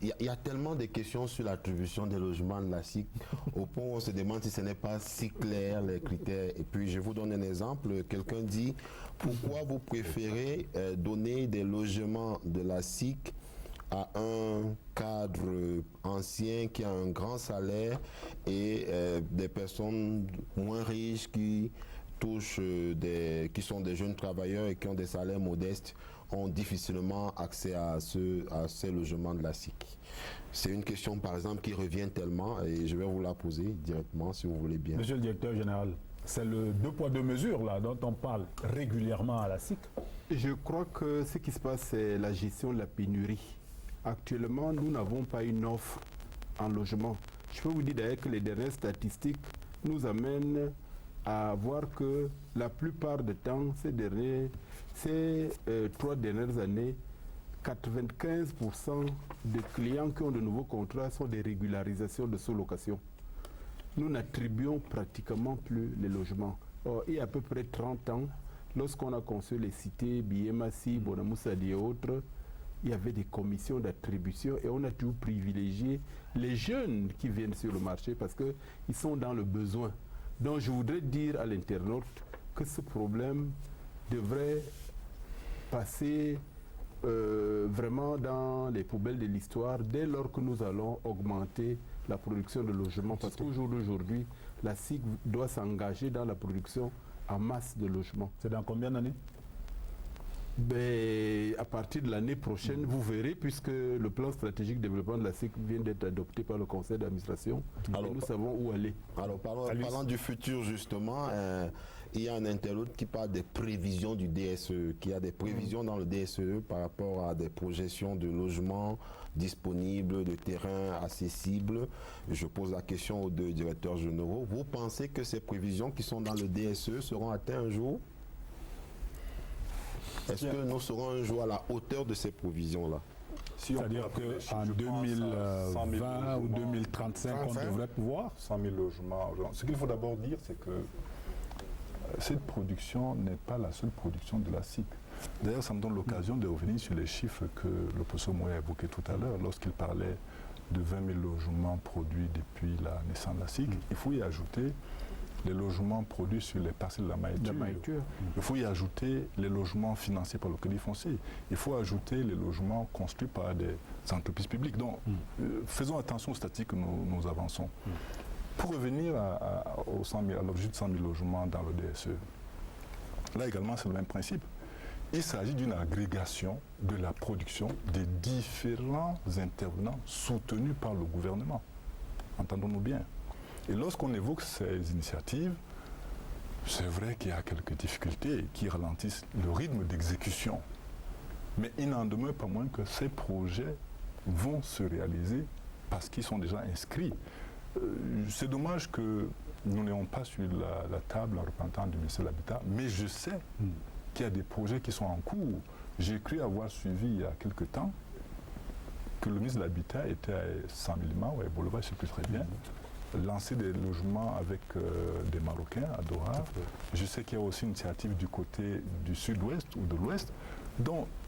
Il y a tellement de questions sur l'attribution des logements de la SIC, au point où on se demande si ce n'est pas si clair les critères. Et puis je vous donne un exemple. Quelqu'un dit: pourquoi vous préférez donner des logements de la SIC à un cadre ancien qui a un grand salaire et des personnes moins riches qui touchent qui sont des jeunes travailleurs et qui ont des salaires modestes ont difficilement accès à ces logements de la SIC? C'est une question, par exemple, qui revient tellement, et je vais vous la poser directement, si vous voulez bien. Monsieur le directeur général, c'est le 2 poids 2 mesures là, dont on parle régulièrement à la SIC. Je crois que ce qui se passe, c'est la gestion de la pénurie. Actuellement, nous n'avons pas une offre en logement. Je peux vous dire d'ailleurs que les dernières statistiques nous amènent à voir que la plupart du temps, ces 3 dernières années, 95% des clients qui ont de nouveaux contrats sont des régularisations de sous-location. Nous n'attribuons pratiquement plus les logements. Or, il y a à peu près 30 ans, lorsqu'on a conçu les cités, Biémassi, Bonamoussadi et autres, il y avait des commissions d'attribution et on a toujours privilégié les jeunes qui viennent sur le marché parce qu'ils sont dans le besoin. Donc je voudrais dire à l'internaute que ce problème devrait passer vraiment dans les poubelles de l'histoire dès lors que nous allons augmenter la production de logements. Parce qu'au jour d'aujourd'hui, la SIC doit s'engager dans la production en masse de logements. C'est dans combien d'années? À partir de l'année prochaine, vous verrez, puisque le plan stratégique de développement de la SIC vient d'être adopté par le conseil d'administration, et nous savons où aller. Alors, parlant du futur, justement, il y a un internaute qui parle des prévisions du DSE, qui a des prévisions dans le DSE par rapport à des projections de logements disponibles, de terrains accessibles. Je pose la question aux deux directeurs généraux. Vous pensez que ces prévisions qui sont dans le DSE seront atteintes un jour? Est-ce que nous serons un jour à la hauteur de ces provisions-là? C'est-à-dire qu'en 2020 ou 2035, on devrait pouvoir 100 000 logements. Ce qu'il faut d'abord dire, c'est que cette production n'est pas la seule production de la SIC. D'ailleurs, ça me donne l'occasion de revenir sur les chiffres que le professeur Moya a évoqués tout à l'heure, lorsqu'il parlait de 20 000 logements produits depuis la naissance de la SIC. Il faut y ajouter les logements produits sur les parcelles de la Maïture. Il faut y ajouter les logements financés par le Crédit foncier. Il faut ajouter les logements construits par des entreprises publiques. Donc, faisons attention aux statistiques que nous avançons. Pour revenir à l'objet de 100 000 logements dans le DSE, là également c'est le même principe. Il s'agit d'une agrégation de la production des différents intervenants soutenus par le gouvernement. Entendons-nous bien. Et lorsqu'on évoque ces initiatives, c'est vrai qu'il y a quelques difficultés qui ralentissent le rythme d'exécution. Mais il n'en demeure pas moins que ces projets vont se réaliser parce qu'ils sont déjà inscrits. C'est dommage que nous n'ayons pas sur la table un représentant du ministère de l'Habitat, mais je sais qu'il y a des projets qui sont en cours. J'ai cru avoir suivi il y a quelque temps que le ministre de l'Habitat était à 100 000 ou à Boulevard, je ne sais plus très bien, lancer des logements avec des Marocains à Doha. Je sais qu'il y a aussi une initiative du côté du sud-ouest ou de l'ouest,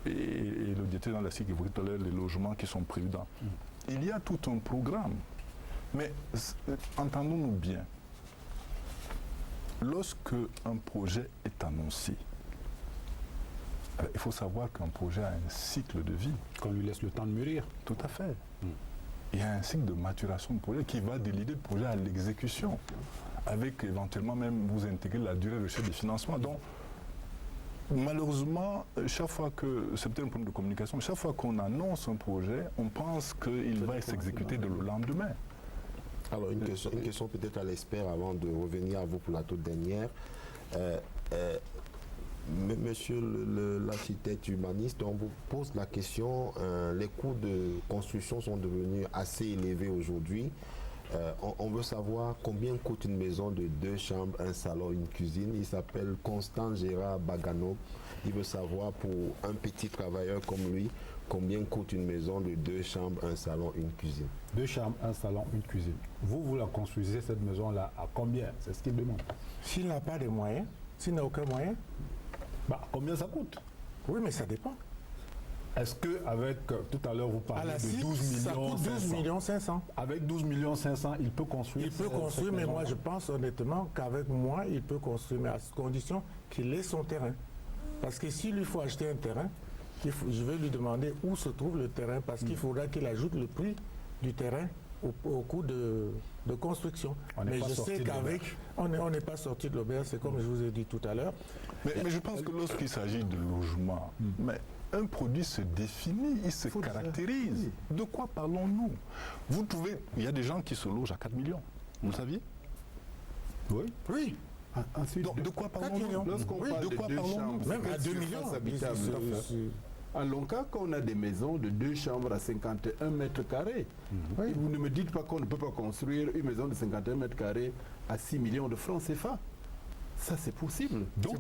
et le directeur dans la SIC évoquait tout à l'heure les logements qui sont prévus dans. Il y a tout un programme. Mais entendons-nous bien, lorsque un projet est annoncé, il faut savoir qu'un projet a un cycle de vie. Qu'on lui laisse le temps de mûrir. Tout à fait. Il y a un cycle de maturation de projet qui va de l'idée de projet à l'exécution, avec éventuellement même vous intégrer la durée de recherche de financement. Donc, malheureusement, chaque fois que, c'est peut-être un problème de communication, chaque fois qu'on annonce un projet, on pense qu'il va s'exécuter le lendemain. Alors, une question peut-être à l'expert avant de revenir à vous pour la toute dernière. Monsieur l'architecte humaniste, on vous pose la question, les coûts de construction sont devenus assez élevés aujourd'hui. On veut savoir combien coûte une maison de 2 chambres, un salon, une cuisine. Il s'appelle Constant Gérard Bagano. Il veut savoir pour un petit travailleur comme lui, combien coûte une maison de 2 chambres, un salon, une cuisine. 2 chambres, un salon, une cuisine. Vous la construisez cette maison-là à combien? C'est ce qu'il demande. S'il n'a pas de moyens, s'il n'a aucun moyen, combien ça coûte? Oui, mais ça dépend. Est-ce qu'avec, tout à l'heure, vous parlez de 12 millions 500. Avec 12 millions 500, il peut construire? Il peut construire, mais moi je pense honnêtement qu'avec moi, il peut construire, mais à condition qu'il ait son terrain. Parce que s'il lui faut acheter un terrain, je vais lui demander où se trouve le terrain, parce qu'il faudra qu'il ajoute le prix du terrain au coût de construction. Mais je sais qu'avec, on n'est pas sorti de l'auberge, c'est comme je vous ai dit tout à l'heure. Mais je pense que lorsqu'il s'agit de logement, un produit se définit, il se caractérise. De quoi parlons-nous? Vous trouvez, il y a des gens qui se logent à 4 millions, vous le saviez? Oui. Oui. Donc, de quoi parlons-nous? Lorsqu'on parle de 2 chambres, même à 2 millions habitables. En Lonka, quand on a des maisons de 2 chambres à 51 mètres carrés, vous ne me dites pas qu'on ne peut pas construire une maison de 51 mètres carrés à 6 millions de francs CFA. Ça, c'est possible. Donc,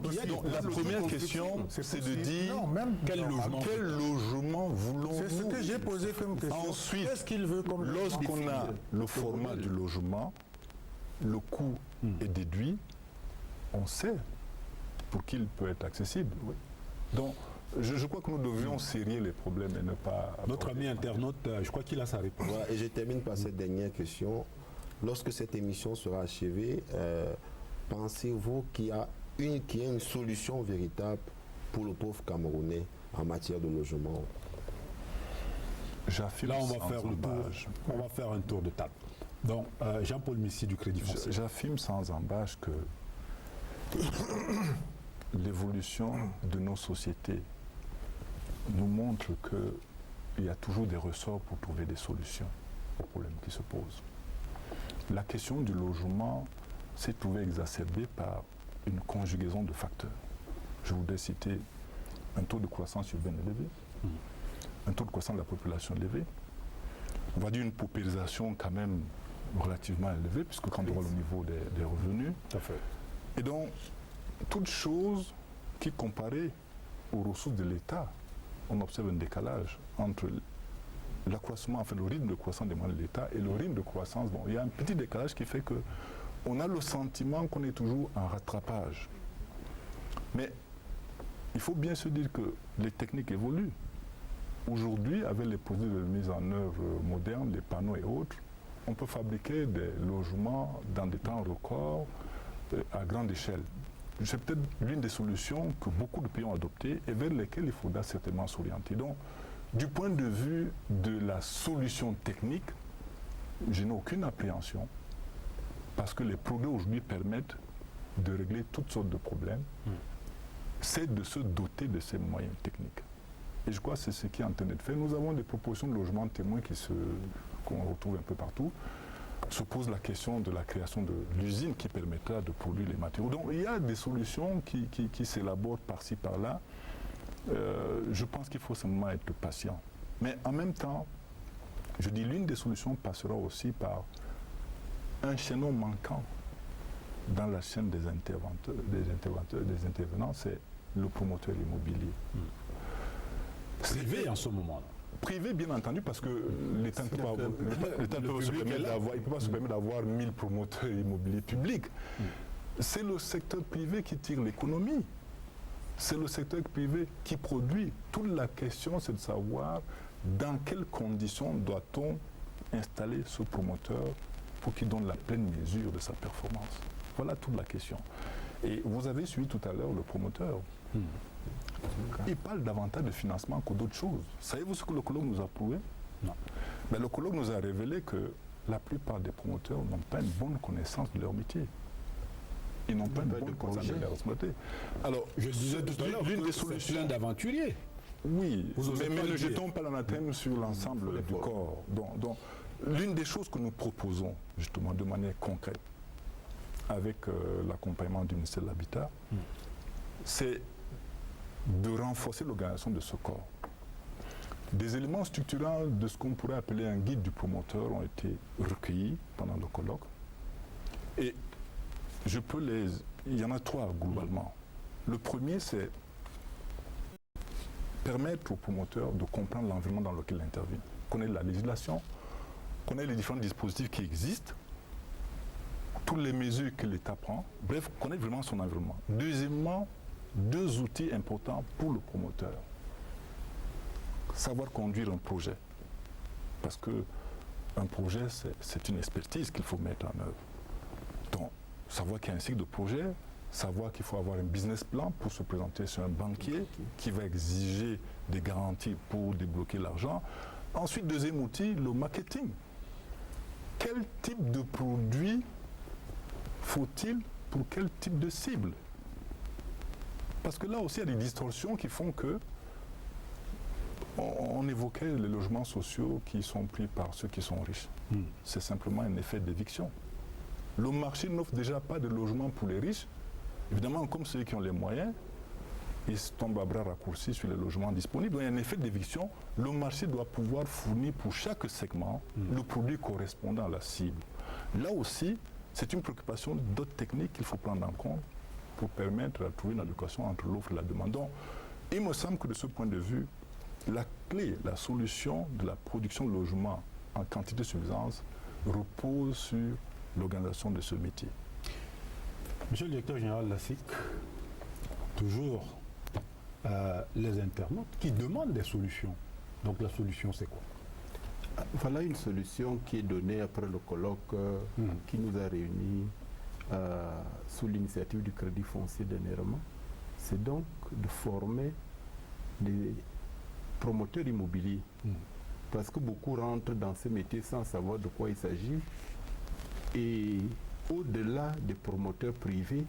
la première question, c'est de dire quel logement voulons-nous? C'est ce que j'ai posé comme question. Ensuite, qu'est-ce qu'il veut comme lorsqu'on a le format du logement, le coût est déduit, on sait pour qui il peut être accessible. Donc, je crois que nous devrions serrer les problèmes et ne pas... Notre ami internaute, je crois qu'il a sa réponse. Et je termine par cette dernière question. Lorsque cette émission sera achevée, pensez-vous qu'il y a une solution véritable pour le pauvre Camerounais en matière de logement? J'affirme. Là, on va faire un tour de table. Donc, Jean-Paul Missi du Crédit foncier. J'affirme sans embâche que l'évolution de nos sociétés nous montre qu'il y a toujours des ressorts pour trouver des solutions aux problèmes qui se posent. La question du logement s'est trouvée exacerbée par une conjugaison de facteurs. Je voudrais citer un taux de croissance urbaine élevé, un taux de croissance de la population élevé, on va dire une paupérisation quand même relativement élevée, puisque quand on voit le niveau des revenus, et donc toutes choses qui, comparées aux ressources de l'État, on observe un décalage entre l'accroissement, enfin le rythme de croissance des moyens de l'État et le rythme de croissance. Bon, il y a un petit décalage qui fait qu'on a le sentiment qu'on est toujours en rattrapage. Mais il faut bien se dire que les techniques évoluent. Aujourd'hui, avec les produits de mise en œuvre modernes, les panneaux et autres, on peut fabriquer des logements dans des temps records à grande échelle. C'est peut-être l'une des solutions que beaucoup de pays ont adoptées et vers lesquelles il faudra certainement s'orienter. Donc, du point de vue de la solution technique, je n'ai aucune appréhension parce que les progrès aujourd'hui permettent de régler toutes sortes de problèmes. C'est de se doter de ces moyens techniques. Et je crois que c'est ce qui est en train d'être fait. Nous avons des propositions de logements témoins qu'on retrouve un peu partout. Se pose la question de la création de l'usine qui permettra de produire les matériaux. Donc il y a des solutions qui s'élaborent par-ci, par-là. Je pense qu'il faut simplement être patient. Mais en même temps, je dis l'une des solutions passera aussi par un chaînon manquant dans la chaîne des intervenants, c'est le promoteur immobilier. Privé en ce moment-là. Privé, bien entendu, parce que l'État ne peut pas se permettre d'avoir 1000 promoteurs immobiliers publics. C'est le secteur privé qui tire l'économie. C'est le secteur privé qui produit. Toute la question, c'est de savoir dans quelles conditions doit-on installer ce promoteur pour qu'il donne la pleine mesure de sa performance. Voilà toute la question. Et vous avez suivi tout à l'heure le promoteur. Il parle davantage de financement que d'autres choses. Savez-vous ce que le colloque nous a prouvé? Non. Mais le colloque nous a révélé que la plupart des promoteurs n'ont pas une bonne connaissance de leur métier. Ils n'ont pas une bonne connaissance de leur responsabilité. Alors, je disais tout à l'heure, l'une des solutions plein d'aventuriers. Oui, mais ne jetons pas l'anathème sur l'ensemble du corps. Donc, l'une des choses que nous proposons, justement, de manière concrète, avec l'accompagnement du ministère de l'Habitat, c'est de renforcer l'organisation de ce corps. Des éléments structurants de ce qu'on pourrait appeler un guide du promoteur ont été recueillis pendant le colloque. Et il y en a 3 globalement. Le premier, c'est permettre au promoteur de comprendre l'environnement dans lequel il intervient, connaître la législation, connaître les différents dispositifs qui existent, toutes les mesures que l'État prend, bref, connaître vraiment son environnement. Deuxièmement, 2 outils importants pour le promoteur. Savoir conduire un projet. Parce qu'un projet, c'est une expertise qu'il faut mettre en œuvre. Donc, savoir qu'il y a un cycle de projet, savoir qu'il faut avoir un business plan pour se présenter sur un banquier qui va exiger des garanties pour débloquer l'argent. Ensuite, deuxième outil, le marketing. Quel type de produit faut-il pour quel type de cible? Parce que là aussi, il y a des distorsions qui font que on évoquait les logements sociaux qui sont pris par ceux qui sont riches. C'est simplement un effet d'éviction. Le marché n'offre déjà pas de logement pour les riches. Évidemment, comme ceux qui ont les moyens, ils tombent à bras raccourcis sur les logements disponibles. Donc, il y a un effet d'éviction. Le marché doit pouvoir fournir pour chaque segment le produit correspondant à la cible. Là aussi, c'est une préoccupation d'autres techniques qu'il faut prendre en compte pour permettre de trouver une adéquation entre l'offre et la demande. Donc, il me semble que de ce point de vue, la clé, la solution de la production de logements en quantité suffisante repose sur l'organisation de ce métier. Monsieur le directeur général de la SIC, toujours les internautes qui demandent des solutions. Donc la solution, c'est quoi? Voilà une solution qui est donnée après le colloque qui nous a réunis sous l'initiative du Crédit foncier dernièrement. C'est donc de former les promoteurs immobiliers. Parce que beaucoup rentrent dans ce métier sans savoir de quoi il s'agit. Et au-delà des promoteurs privés,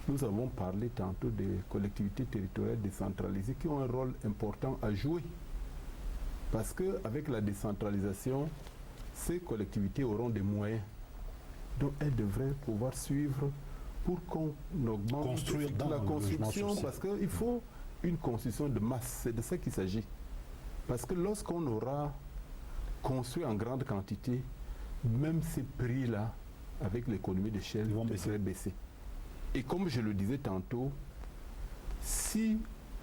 nous avons parlé tantôt des collectivités territoriales décentralisées qui ont un rôle important à jouer. Parce qu'avec la décentralisation, ces collectivités auront des moyens. Donc elles devraient pouvoir suivre pour qu'on augmente Construire dans la le construction, logement parce qu'il faut une construction de masse, c'est de ça qu'il s'agit. Parce que lorsqu'on aura construit en grande quantité, même ces prix-là, avec l'économie d'échelle, vont baisser. Et comme je le disais tantôt, si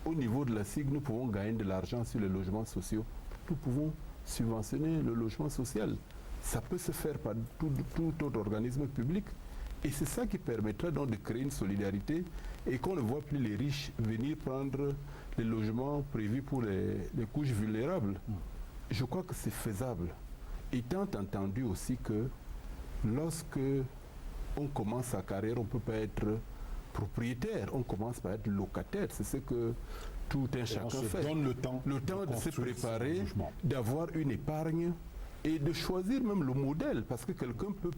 au niveau de la SIG, nous pouvons gagner de l'argent sur les logements sociaux, nous pouvons subventionner le logement social. Ça peut se faire par tout autre organisme public. Et c'est ça qui permettra donc de créer une solidarité et qu'on ne voit plus les riches venir prendre les logements prévus pour les couches vulnérables. Je crois que c'est faisable. Étant entendu aussi que lorsque on commence sa carrière, on ne peut pas être propriétaire, on commence par être locataire. C'est ce que tout un chacun fait. Donne le temps de se préparer, d'avoir une épargne et de choisir même le modèle, parce que quelqu'un peut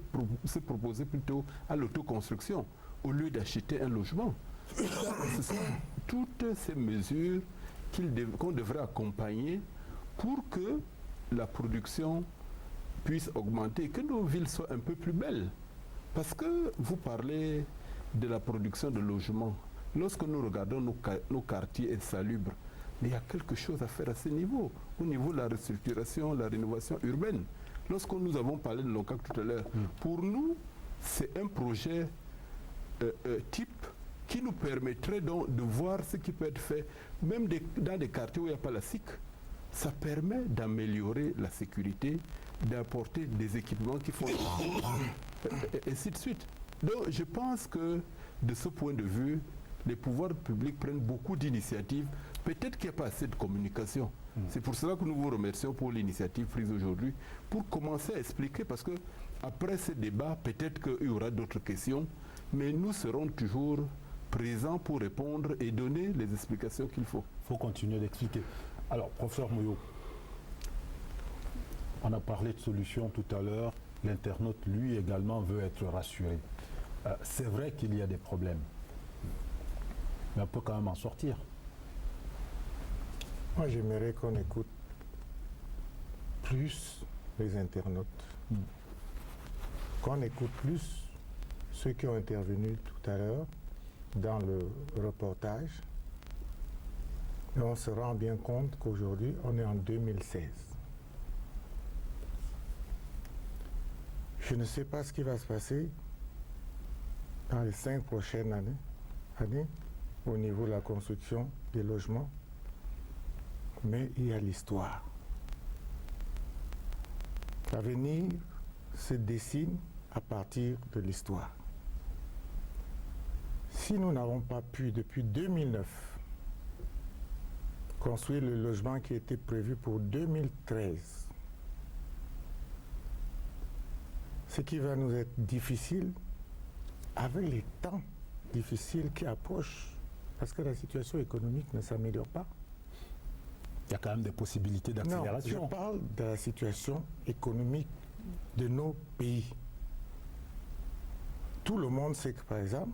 se proposer plutôt à l'autoconstruction au lieu d'acheter un logement. Ce sont toutes ces mesures qu'on devrait accompagner pour que la production puisse augmenter, que nos villes soient un peu plus belles. Parce que vous parlez de la production de logements. Lorsque nous regardons nos quartiers insalubres, mais il y a quelque chose à faire à ce niveau, au niveau de la restructuration, la rénovation urbaine. Lorsque nous avons parlé de l'OCAC tout à l'heure, pour nous, c'est un projet type qui nous permettrait donc de voir ce qui peut être fait, même dans des quartiers où il n'y a pas la SIC. Ça permet d'améliorer la sécurité, d'apporter des équipements qui font et ainsi de suite. Donc je pense que de ce point de vue, les pouvoirs publics prennent beaucoup d'initiatives. Peut-être qu'il n'y a pas assez de communication. C'est pour cela que nous vous remercions pour l'initiative prise aujourd'hui, pour commencer à expliquer, parce que après ce débat, peut-être qu'il y aura d'autres questions, mais nous serons toujours présents pour répondre et donner les explications qu'il faut. Il faut continuer d'expliquer. Alors, professeur Moyo, on a parlé de solutions tout à l'heure. L'internaute, lui, également veut être rassuré. C'est vrai qu'il y a des problèmes, mais on peut quand même en sortir. Moi, j'aimerais qu'on écoute plus les internautes, qu'on écoute plus ceux qui ont intervenu tout à l'heure dans le reportage. Et on se rend bien compte qu'aujourd'hui, on est en 2016. Je ne sais pas ce qui va se passer dans les 5 prochaines années au niveau de la construction des logements, mais il y a l'histoire. L'avenir se dessine à partir de l'histoire. Si nous n'avons pas pu, depuis 2009, construire le logement qui était prévu pour 2013, ce qui va nous être difficile avec les temps difficiles qui approchent, parce que la situation économique ne s'améliore pas. Il y a quand même des possibilités d'accélération. Non, je parle de la situation économique de nos pays. Tout le monde sait que, par exemple,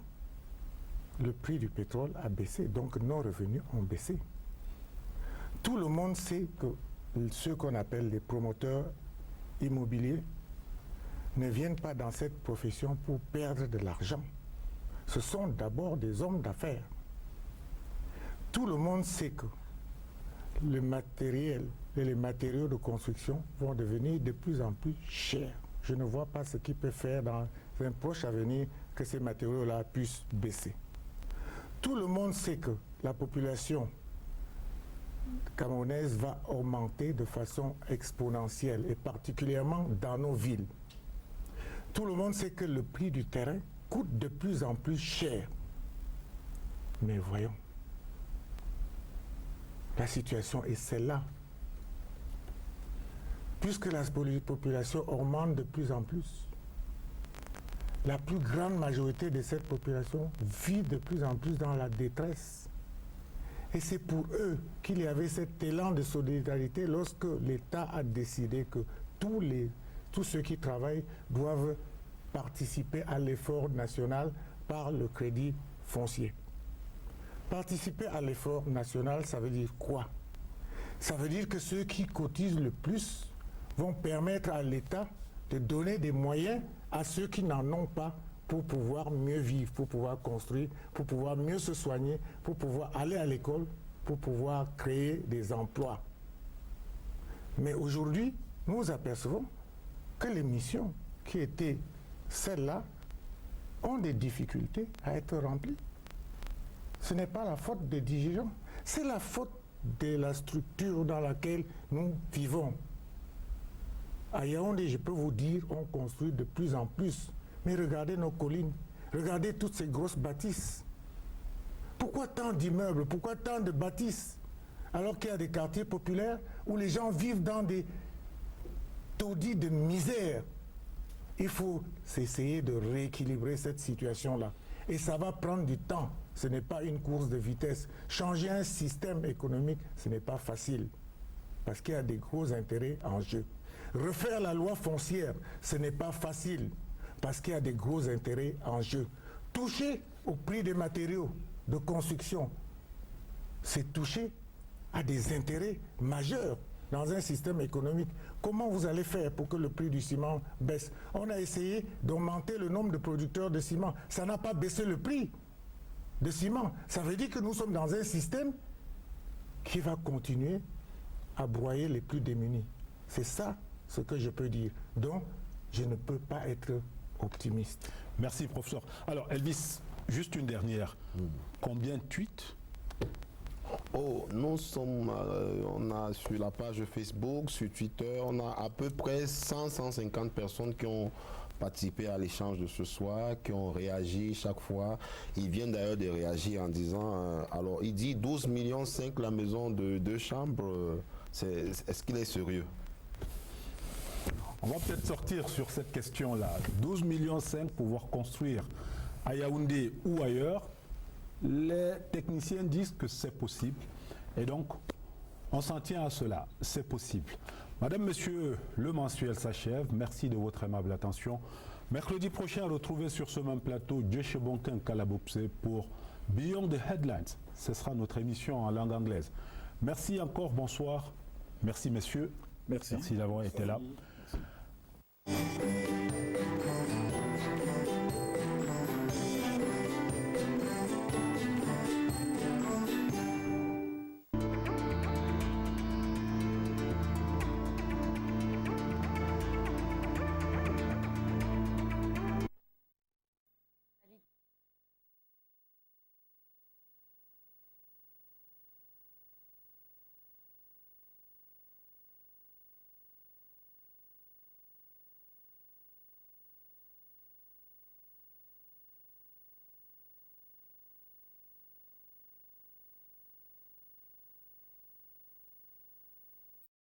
le prix du pétrole a baissé, donc nos revenus ont baissé. Tout le monde sait que ceux qu'on appelle les promoteurs immobiliers ne viennent pas dans cette profession pour perdre de l'argent. Ce sont d'abord des hommes d'affaires. Tout le monde sait que le matériel et les matériaux de construction vont devenir de plus en plus chers. Je ne vois pas ce qui peut faire dans un proche avenir que ces matériaux-là puissent baisser. Tout le monde sait que la population camerounaise va augmenter de façon exponentielle, et particulièrement dans nos villes. Tout le monde sait que le prix du terrain coûte de plus en plus cher. Mais voyons, la situation est celle-là. Puisque la population augmente de plus en plus, la plus grande majorité de cette population vit de plus en plus dans la détresse. Et c'est pour eux qu'il y avait cet élan de solidarité lorsque l'État a décidé que tous ceux qui travaillent doivent participer à l'effort national par le crédit foncier. Participer à l'effort national, ça veut dire quoi? Ça veut dire que ceux qui cotisent le plus vont permettre à l'État de donner des moyens à ceux qui n'en ont pas pour pouvoir mieux vivre, pour pouvoir construire, pour pouvoir mieux se soigner, pour pouvoir aller à l'école, pour pouvoir créer des emplois. Mais aujourd'hui, nous apercevons que les missions qui étaient celles-là ont des difficultés à être remplies. Ce n'est pas la faute des dirigeants, c'est la faute de la structure dans laquelle nous vivons. À Yaoundé, je peux vous dire, on construit de plus en plus. Mais regardez nos collines, regardez toutes ces grosses bâtisses. Pourquoi tant d'immeubles, pourquoi tant de bâtisses? Alors qu'il y a des quartiers populaires où les gens vivent dans des taudis de misère. Il faut essayer de rééquilibrer cette situation-là. Et ça va prendre du temps. Ce n'est pas une course de vitesse. Changer un système économique, ce n'est pas facile. Parce qu'il y a des gros intérêts en jeu. Refaire la loi foncière, ce n'est pas facile. Parce qu'il y a des gros intérêts en jeu. Toucher au prix des matériaux de construction, c'est toucher à des intérêts majeurs dans un système économique. Comment vous allez faire pour que le prix du ciment baisse? On a essayé d'augmenter le nombre de producteurs de ciment. Ça n'a pas baissé le prix de ciment. Ça veut dire que nous sommes dans un système qui va continuer à broyer les plus démunis. C'est ça ce que je peux dire. Donc, je ne peux pas être optimiste. Merci, professeur. Alors, Elvis, juste une dernière. Combien de tweets? Oh, nous sommes, on a sur la page Facebook, sur Twitter, on a à peu près 100-150 personnes qui ont participé à l'échange de ce soir, qui ont réagi chaque fois. Ils viennent d'ailleurs de réagir en disant, alors il dit 12,5 millions la maison de 2 chambres, est-ce qu'il est sérieux? On va peut-être sortir sur cette question-là. 12,5 millions pour pouvoir construire à Yaoundé ou ailleurs. Les techniciens disent que c'est possible. Et donc, on s'en tient à cela. C'est possible. Madame, Monsieur, le mensuel s'achève. Merci de votre aimable attention. Mercredi prochain, retrouvez sur ce même plateau Djeshe Bonkin Kalabopse pour Beyond the Headlines. Ce sera notre émission en langue anglaise. Merci encore. Bonsoir. Merci, messieurs. Merci d'avoir été là. Merci.